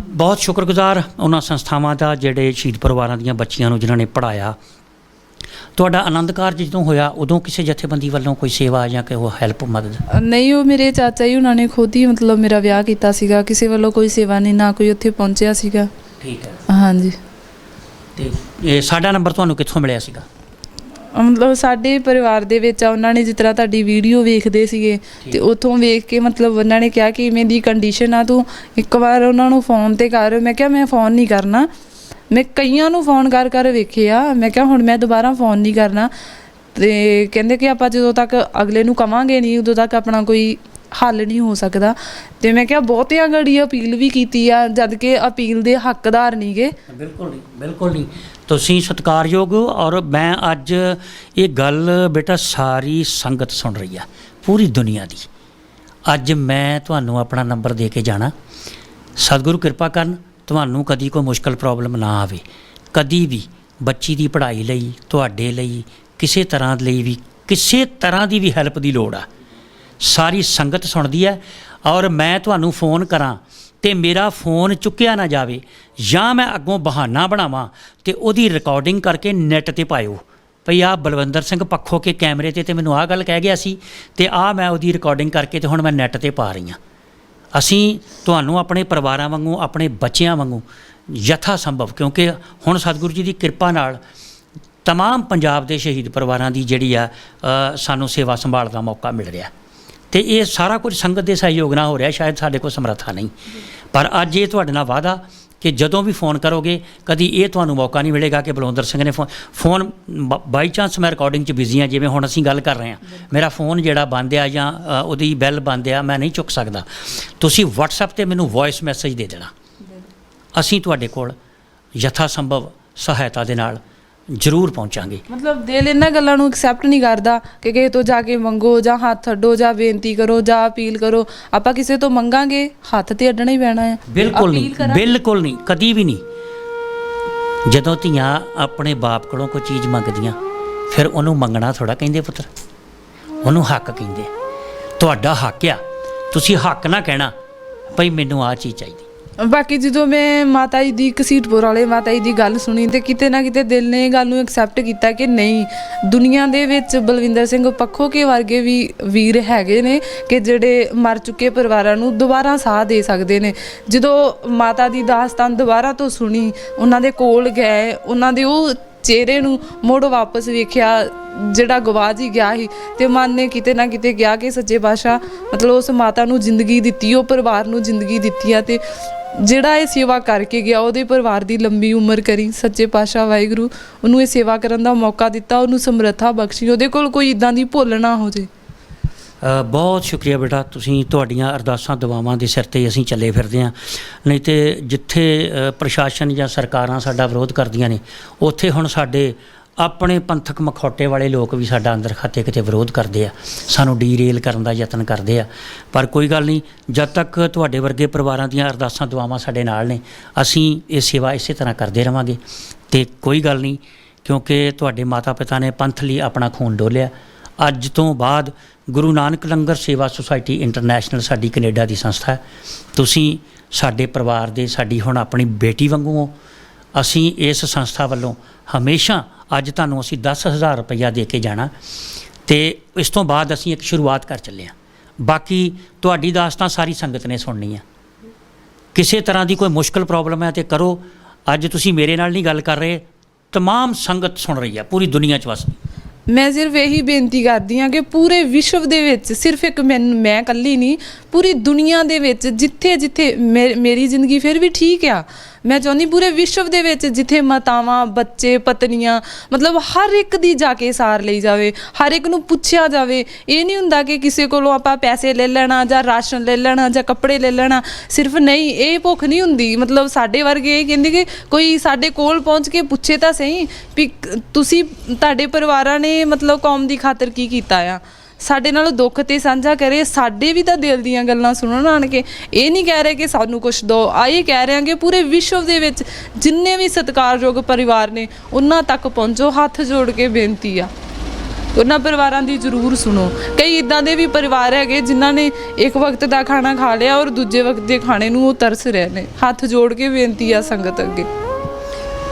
ਬਹੁਤ ਸ਼ੁਕਰਗੁਜ਼ਾਰ ਉਹਨਾਂ ਸੰਸਥਾਵਾਂ ਦਾ ਜਿਹੜੇ ਸ਼ਹੀਦ ਪਰਿਵਾਰਾਂ ਦੀਆਂ ਬੱਚੀਆਂ ਨੂੰ ਜਿਨ੍ਹਾਂ ਨੇ ਪੜ੍ਹਾਇਆ। ਤੁਹਾਡਾ ਆਨੰਦ ਕਾਰਜ ਜਦੋਂ ਹੋਇਆ ਉਦੋਂ ਕਿਸੇ ਜਥੇਬੰਦੀ ਵੱਲੋਂ ਕੋਈ ਸੇਵਾ ਜਾਂ ਕੋਈ ਹੈਲਪ ਮਦਦ? ਨਹੀਂ, ਉਹ ਮੇਰੇ ਚਾਚਾ ਜੀ ਉਹਨਾਂ ਨੇ ਖੁਦ ਹੀ ਮਤਲਬ ਮੇਰਾ ਵਿਆਹ ਕੀਤਾ ਸੀਗਾ, ਕਿਸੇ ਵੱਲੋਂ ਕੋਈ ਸੇਵਾ ਨਹੀਂ, ਨਾ ਕੋਈ ਉੱਥੇ ਪਹੁੰਚਿਆ ਸੀਗਾ। ਠੀਕ ਹੈ। ਹਾਂਜੀ। ਤੇ ਇਹ ਸਾਡਾ ਨੰਬਰ ਤੁਹਾਨੂੰ ਕਿੱਥੋਂ ਮਿਲਿਆ ਸੀਗਾ? ਮਤਲਬ ਸਾਡੇ ਪਰਿਵਾਰ ਦੇ ਵਿੱਚ ਉਹਨਾਂ ਨੇ ਜਿਸ ਤਰ੍ਹਾਂ ਤੁਹਾਡੀ ਵੀਡੀਓ ਵੇਖਦੇ ਸੀਗੇ ਤੇ ਉੱਥੋਂ ਵੇਖ ਕੇ ਮਤਲਬ ਉਹਨਾਂ ਨੇ ਕਿਹਾ ਕਿ ਇਵੇਂ ਦੀ ਕੰਡੀਸ਼ਨ ਆ, ਤੂੰ ਇੱਕ ਵਾਰ ਉਹਨਾਂ ਨੂੰ ਫੋਨ ਤੇ ਕਰ। ਮੈਂ ਕਿਹਾ ਮੈਂ ਫੋਨ ਨਹੀਂ ਕਰਨਾ, ਮੈਂ ਕਈਆਂ ਨੂੰ ਫੋਨ ਕਰ ਵੇਖੇ ਆ, ਮੈਂ ਕਿਹਾ ਹੁਣ ਮੈਂ ਦੁਬਾਰਾ ਫੋਨ ਨਹੀਂ ਕਰਨਾ। ਤੇ ਕਹਿੰਦੇ ਕਿ ਆਪਾਂ ਜਦੋਂ ਤੱਕ ਅਗਲੇ ਨੂੰ ਕਵਾਂਗੇ ਨਹੀਂ ਉਦੋਂ ਤੱਕ ਆਪਣਾ ਕੋਈ ਹੱਲ ਨਹੀਂ ਹੋ ਸਕਦਾ। ਤੇ ਮੈਂ ਕਿਹਾ ਬਹੁਤਿਆਂ ਗੜੀ ਅਪੀਲ ਵੀ ਕੀਤੀ ਆ, ਜਦ ਕਿ ਅਪੀਲ ਦੇ ਹੱਕਦਾਰ ਨਹੀਂ ਗੇ। ਬਿਲਕੁਲ ਨਹੀਂ, ਬਿਲਕੁਲ ਨਹੀਂ, ਤੁਸੀਂ ਸਤਿਕਾਰਯੋਗ ਹੋ। ਔਰ ਮੈਂ ਅੱਜ ਇਹ ਗੱਲ ਬੇਟਾ ਸਾਰੀ ਸੰਗਤ ਸੁਣ ਰਹੀ ਆ, ਪੂਰੀ ਦੁਨੀਆ ਦੀ। ਅੱਜ ਮੈਂ ਤੁਹਾਨੂੰ ਆਪਣਾ ਨੰਬਰ ਦੇ ਕੇ ਜਾਣਾ। ਸਤਿਗੁਰੂ ਕਿਰਪਾ ਕਰਨ ਤੁਹਾਨੂੰ ਕਦੀ ਕੋਈ ਮੁਸ਼ਕਲ ਪ੍ਰੋਬਲਮ ਨਾ ਆਵੇ, ਕਦੀ ਵੀ ਬੱਚੀ ਦੀ ਪੜ੍ਹਾਈ ਲਈ, ਤੁਹਾਡੇ ਲਈ, ਕਿਸੇ ਤਰ੍ਹਾਂ ਲਈ ਵੀ, ਕਿਸੇ ਤਰ੍ਹਾਂ ਦੀ ਵੀ ਹੈਲਪ ਦੀ ਲੋੜ ਆ। ਸਾਰੀ ਸੰਗਤ ਸੁਣਦੀ ਹੈ। ਔਰ ਮੈਂ ਤੁਹਾਨੂੰ ਫੋਨ ਕਰਾਂ ਤੇ ਮੇਰਾ ਫੋਨ ਚੁੱਕਿਆ ਨਾ ਜਾਵੇ ਜਾਂ ਮੈਂ ਅੱਗੋਂ ਬਹਾਨਾ ਬਣਾਵਾਂ ਤੇ ਉਹਦੀ ਰਿਕਾਰਡਿੰਗ ਕਰਕੇ ਨੈੱਟ ਤੇ ਪਾਇਓ ਭਈ ਆਹ ਬਲਵਿੰਦਰ ਸਿੰਘ ਪੱਖੋ ਕੇ ਕੈਮਰੇ ਤੇ ਮੈਨੂੰ ਆਹ ਗੱਲ ਕਹਿ ਗਿਆ ਸੀ ਤੇ ਆਹ ਮੈਂ ਉਹਦੀ ਰਿਕਾਰਡਿੰਗ ਕਰਕੇ ਤੇ ਹੁਣ ਮੈਂ ਨੈੱਟ ਤੇ ਪਾ ਰਹੀ ਹਾਂ। ਅਸੀਂ ਤੁਹਾਨੂੰ ਆਪਣੇ ਪਰਿਵਾਰਾਂ ਵਾਂਗੂ, ਆਪਣੇ ਬੱਚਿਆਂ ਵਾਂਗੂ ਯਥਾ ਸੰਭਵ, ਕਿਉਂਕਿ ਹੁਣ ਸਤਿਗੁਰੂ ਜੀ ਦੀ ਕਿਰਪਾ ਨਾਲ ਤਮਾਮ ਪੰਜਾਬ ਦੇ ਸ਼ਹੀਦ ਪਰਿਵਾਰਾਂ ਦੀ ਜਿਹੜੀ ਆ ਸਾਨੂੰ ਸੇਵਾ ਸੰਭਾਲ ਦਾ ਮੌਕਾ ਮਿਲ ਰਿਹਾ ਤੇ ਇਹ ਸਾਰਾ ਕੁਝ ਸੰਗਤ ਦੇ ਸਹਿਯੋਗ ਨਾਲ ਹੋ ਰਿਹਾ। ਸ਼ਾਇਦ ਸਾਡੇ ਕੋਲ ਸਮਰੱਥਾ ਨਹੀਂ, ਪਰ ਅੱਜ ਇਹ ਤੁਹਾਡੇ ਨਾਲ ਵਾਅਦਾ ਕਿ ਜਦੋਂ ਵੀ ਫੋਨ ਕਰੋਗੇ ਕਦੀ ਇਹ ਤੁਹਾਨੂੰ ਮੌਕਾ ਨਹੀਂ ਮਿਲੇਗਾ ਕਿ ਬਲਵਿੰਦਰ ਸਿੰਘ ਨੇ ਫੋਨ ਬਾਈ ਚਾਂਸ ਮੈਂ ਰਿਕਾਰਡਿੰਗ 'ਚ ਬਿਜ਼ੀ ਹਾਂ, ਜਿਵੇਂ ਹੁਣ ਅਸੀਂ ਗੱਲ ਕਰ ਰਹੇ ਹਾਂ, ਮੇਰਾ ਫੋਨ ਜਿਹੜਾ ਬੰਦ ਆ ਜਾਂ ਉਹਦੀ ਬੈਲ ਬੰਦ ਆ, ਮੈਂ ਨਹੀਂ ਚੁੱਕ ਸਕਦਾ। ਤੁਸੀਂ WhatsApp 'ਤੇ ਮੈਨੂੰ ਵੌਇਸ ਮੈਸੇਜ ਦੇ ਦੇਣਾ, ਅਸੀਂ ਤੁਹਾਡੇ ਕੋਲ ਯਥਾ ਸੰਭਵ ਸਹਾਇਤਾ ਦੇ ਨਾਲ ਜ਼ਰੂਰ ਪਹੁੰਚਾਂਗੇ। ਮਤਲਬ ਦਿਲ ਇਹਨਾਂ ਗੱਲਾਂ ਨੂੰ ਐਕਸੈਪਟ ਨਹੀਂ ਕਰਦਾ ਕਿ ਕਿਸੇ ਤੋਂ ਜਾ ਕੇ ਮੰਗੋ ਜਾਂ ਹੱਥ ਅੱਡੋ ਜਾਂ ਬੇਨਤੀ ਕਰੋ ਜਾਂ ਅਪੀਲ ਕਰੋ। ਆਪਾਂ ਕਿਸੇ ਤੋਂ ਮੰਗਾਂਗੇ ਹੱਥ ਤੇ ਅੱਡਣਾ ਹੀ ਪੈਣਾ ਹੈ। ਬਿਲਕੁਲ ਨਹੀਂ, ਬਿਲਕੁਲ ਨਹੀਂ, ਕਦੀ ਵੀ ਨਹੀਂ। ਜਦੋਂ ਧੀਆਂ ਆਪਣੇ ਬਾਪ ਕੋਲੋਂ ਕੋਈ ਚੀਜ਼ ਮੰਗਦੀਆਂ ਫਿਰ ਉਹਨੂੰ ਮੰਗਣਾ ਥੋੜ੍ਹਾ ਕਹਿੰਦੇ ਪੁੱਤਰ, ਉਹਨੂੰ ਹੱਕ ਕਹਿੰਦੇ। ਤੁਹਾਡਾ ਹੱਕ ਆ, ਤੁਸੀਂ ਹੱਕ ਨਾ ਕਹਿਣਾ ਭਈ ਮੈਨੂੰ ਆਹ ਚੀਜ਼ ਚਾਹੀਦੀ। ਬਾਕੀ ਜਦੋਂ ਮੈਂ ਮਾਤਾ ਜੀ ਦੀ ਘਸੀਟਪੁਰ ਵਾਲੇ ਮਾਤਾ ਜੀ ਦੀ ਗੱਲ ਸੁਣੀ ਤੇ ਕਿਤੇ ਨਾ ਕਿਤੇ ਦਿਲ ਨੇ ਇਹ ਗੱਲ ਨੂੰ ਐਕਸੈਪਟ ਕੀਤਾ ਕਿ ਨਹੀਂ, ਦੁਨੀਆ ਦੇ ਵਿੱਚ ਬਲਵਿੰਦਰ ਸਿੰਘ ਪੱਖੋ ਕੇ ਵਰਗੇ ਵੀ ਵੀਰ ਹੈਗੇ ਨੇ ਕਿ ਜਿਹੜੇ ਮਰ ਚੁੱਕੇ ਪਰਿਵਾਰਾਂ ਨੂੰ ਦੁਬਾਰਾ ਸਾਹ ਦੇ ਸਕਦੇ ਨੇ। ਜਦੋਂ ਮਾਤਾ ਦੀ ਦਾਸਤਾਨ ਦੁਬਾਰਾ ਤੋਂ ਸੁਣੀ, ਉਹਨਾਂ ਦੇ ਕੋਲ ਗਏ, ਉਹਨਾਂ ਦੇ ਉਹ ਚਿਹਰੇ ਨੂੰ ਮੁੜ ਵਾਪਸ ਵੇਖਿਆ ਜਿਹੜਾ ਗਵਾਚ ਹੀ ਗਿਆ ਸੀ ਤੇ ਮਨ ਨੇ ਕਿਤੇ ਨਾ ਕਿਤੇ ਕਿਹਾ ਕਿ ਸੱਚੇ ਪਾਤਸ਼ਾਹ ਮਤਲਬ ਉਸ ਮਾਤਾ ਨੂੰ ਜ਼ਿੰਦਗੀ ਦਿੱਤੀ, ਉਹ ਪਰਿਵਾਰ ਨੂੰ ਜ਼ਿੰਦਗੀ ਦਿੱਤੀ ਆ ਤੇ ਜਿਹੜਾ ਇਹ ਸੇਵਾ ਕਰਕੇ ਗਿਆ ਉਹਦੇ ਪਰਿਵਾਰ ਦੀ ਲੰਬੀ ਉਮਰ ਕਰੀ। ਸੱਚੇ ਪਾਤਸ਼ਾਹ ਵਾਹਿਗੁਰੂ ਉਹਨੂੰ ਇਹ ਸੇਵਾ ਕਰਨ ਦਾ ਮੌਕਾ ਦਿੱਤਾ, ਉਹਨੂੰ ਸਮਰੱਥਾ ਬਖਸ਼ੀ, ਉਹਦੇ ਕੋਲ ਕੋਈ ਇੱਦਾਂ ਦੀ ਭੁੱਲ ਨਾ ਹੋ ਜੇ। ਬਹੁਤ ਸ਼ੁਕਰੀਆ ਬੇਟਾ, ਤੁਸੀਂ ਤੁਹਾਡੀਆਂ ਅਰਦਾਸਾਂ ਦੁਆਵਾਂ ਦੇ ਸਿਰ 'ਤੇ ਅਸੀਂ ਚੱਲੇ ਫਿਰਦੇ ਹਾਂ। ਨਹੀਂ ਤੇ ਜਿੱਥੇ ਪ੍ਰਸ਼ਾਸਨ ਜਾਂ ਸਰਕਾਰਾਂ ਸਾਡਾ ਵਿਰੋਧ ਕਰਦੀਆਂ ਨੇ ਉੱਥੇ ਹੁਣ ਸਾਡੇ ਆਪਣੇ ਪੰਥਕ ਮਖੌਟੇ ਵਾਲੇ ਲੋਕ ਵੀ ਸਾਡਾ ਅੰਦਰ ਖਾਤੇ ਕਿਤੇ ਵਿਰੋਧ ਕਰਦੇ ਆ, ਸਾਨੂੰ ਡੀਰੇਲ ਕਰਨ ਦਾ ਯਤਨ ਕਰਦੇ ਆ। ਪਰ ਕੋਈ ਗੱਲ ਨਹੀਂ, ਜਦ ਤੱਕ ਤੁਹਾਡੇ ਵਰਗੇ ਪਰਿਵਾਰਾਂ ਦੀਆਂ ਅਰਦਾਸਾਂ ਦੁਆਵਾਂ ਸਾਡੇ ਨਾਲ ਨੇ, ਅਸੀਂ ਇਹ ਸੇਵਾ ਇਸੇ ਤਰ੍ਹਾਂ ਕਰਦੇ ਰਵਾਂਗੇ। ਤੇ ਕੋਈ ਗੱਲ ਨਹੀਂ, ਕਿਉਂਕਿ ਤੁਹਾਡੇ ਮਾਤਾ ਪਿਤਾ ਨੇ ਪੰਥ ਲਈ ਆਪਣਾ ਖੂਨ ਡੋਲਿਆ। ਅੱਜ ਤੋਂ ਬਾਅਦ ਗੁਰੂ ਨਾਨਕ ਲੰਗਰ ਸੇਵਾ ਸੁਸਾਇਟੀ ਇੰਟਰਨੈਸ਼ਨਲ ਸਾਡੀ ਕੈਨੇਡਾ ਦੀ ਸੰਸਥਾ ਹੈ। ਤੁਸੀਂ ਸਾਡੇ ਪਰਿਵਾਰ ਦੇ, ਸਾਡੀ ਹੁਣ ਆਪਣੀ ਬੇਟੀ ਵਾਂਗੂ ਹੋ। ਅਸੀਂ ਇਸ ਸੰਸਥਾ ਵੱਲੋਂ ਹਮੇਸ਼ਾ, ਅੱਜ ਤੁਹਾਨੂੰ ਅਸੀਂ 10,000 ਰੁਪਈਆ ਦੇ ਕੇ ਜਾਣਾ, ਤੇ ਇਸ ਤੋਂ ਬਾਅਦ ਅਸੀਂ ਇੱਕ ਸ਼ੁਰੂਆਤ ਕਰ ਚੱਲੇ ਹਾਂ। ਬਾਕੀ ਤੁਹਾਡੀ ਦਾਸਤਾਨ ਸਾਰੀ ਸੰਗਤ ਨੇ ਸੁਣਨੀ ਆ। ਕਿਸੇ ਤਰ੍ਹਾਂ ਦੀ ਕੋਈ ਮੁਸ਼ਕਲ ਪ੍ਰੋਬਲਮ ਹੈ ਤੇ ਕਰੋ। ਅੱਜ ਤੁਸੀਂ ਮੇਰੇ ਨਾਲ ਨਹੀਂ ਗੱਲ ਕਰ ਰਹੇ, ਤਮਾਮ ਸੰਗਤ ਸੁਣ ਰਹੀ ਹੈ, ਪੂਰੀ ਦੁਨੀਆ 'ਚ ਵਸਦੀ। ਮੈਂ ਸਿਰਫ ਇਹੀ ਬੇਨਤੀ ਕਰਦੀ ਹਾਂ ਕਿ ਪੂਰੇ ਵਿਸ਼ਵ ਦੇ ਵਿੱਚ, ਸਿਰਫ ਇੱਕ ਮੈਂ ਇਕੱਲੀ ਨਹੀਂ, ਪੂਰੀ ਦੁਨੀਆ ਦੇ ਵਿੱਚ ਜਿੱਥੇ ਜਿੱਥੇ ਮੇਰੀ ਜ਼ਿੰਦਗੀ ਫਿਰ ਵੀ ਠੀਕ ਆ, ਮੈਂ ਚਾਹੁੰਦੀ ਪੂਰੇ ਵਿਸ਼ਵ ਦੇ ਵਿੱਚ ਜਿੱਥੇ ਮਾਤਾਵਾਂ, ਬੱਚੇ, ਪਤਨੀਆਂ, ਮਤਲਬ ਹਰ ਇੱਕ ਦੀ ਜਾ ਕੇ ਸਾਰ ਲਈ ਜਾਵੇ, ਹਰ ਇੱਕ ਨੂੰ ਪੁੱਛਿਆ ਜਾਵੇ। ਇਹ ਨਹੀਂ ਹੁੰਦਾ ਕਿ ਕਿਸੇ ਕੋਲੋਂ ਆਪਾਂ ਪੈਸੇ ਲੈ ਲੈਣਾ ਜਾਂ ਰਾਸ਼ਨ ਲੈ ਲੈਣਾ ਜਾਂ ਕੱਪੜੇ ਲੈ ਲੈਣਾ, ਸਿਰਫ ਨਹੀਂ, ਇਹ ਭੁੱਖ ਨਹੀਂ ਹੁੰਦੀ। ਮਤਲਬ ਸਾਡੇ ਵਰਗੇ ਇਹ ਕਹਿੰਦੇ ਕਿ ਕੋਈ ਸਾਡੇ ਕੋਲ ਪਹੁੰਚ ਕੇ ਪੁੱਛੇ ਤਾਂ ਸਹੀ ਵੀ ਤੁਸੀਂ, ਤੁਹਾਡੇ ਪਰਿਵਾਰਾਂ ਨੇ ਮਤਲਬ ਕੌਮ ਦੀ ਖਾਤਰ ਕੀ ਕੀਤਾ ਆ, ਸਾਡੇ ਨਾਲ ਦੁੱਖ ਤੇ ਸਾਂਝਾ ਕਰੇ, ਸਾਡੇ ਵੀ ਤਾਂ ਦਿਲ ਦੀਆਂ ਗੱਲਾਂ ਸੁਣਨ ਆਣ ਕੇ। ਇਹ ਨਹੀਂ ਕਹਿ ਰਹੇ ਕਿ ਸਾਨੂੰ ਕੁਛ ਦਿਓ, ਇਹ ਕਹਿ ਰਹੇ ਹਾਂ ਕਿ ਪੂਰੇ ਵਿਸ਼ਵ ਦੇ ਵਿੱਚ ਜਿੰਨੇ ਵੀ ਸਤਿਕਾਰਯੋਗ ਪਰਿਵਾਰ ਨੇ ਉਹਨਾਂ ਤੱਕ ਪਹੁੰਚੋ। ਹੱਥ ਜੋੜ ਕੇ ਬੇਨਤੀ ਆ, ਉਹਨਾਂ ਪਰਿਵਾਰਾਂ ਦੀ ਜ਼ਰੂਰ ਸੁਣੋ। ਕਈ ਇੱਦਾਂ ਦੇ ਵੀ ਪਰਿਵਾਰ ਹੈਗੇ ਜਿਨ੍ਹਾਂ ਨੇ ਇੱਕ ਵਕਤ ਦਾ ਖਾਣਾ ਖਾ ਲਿਆ ਔਰ ਦੂਜੇ ਵਕਤ ਦੇ ਖਾਣੇ ਨੂੰ ਉਹ ਤਰਸ ਰਹੇ ਨੇ। ਹੱਥ ਜੋੜ ਕੇ ਬੇਨਤੀ ਆ ਸੰਗਤ ਅੱਗੇ।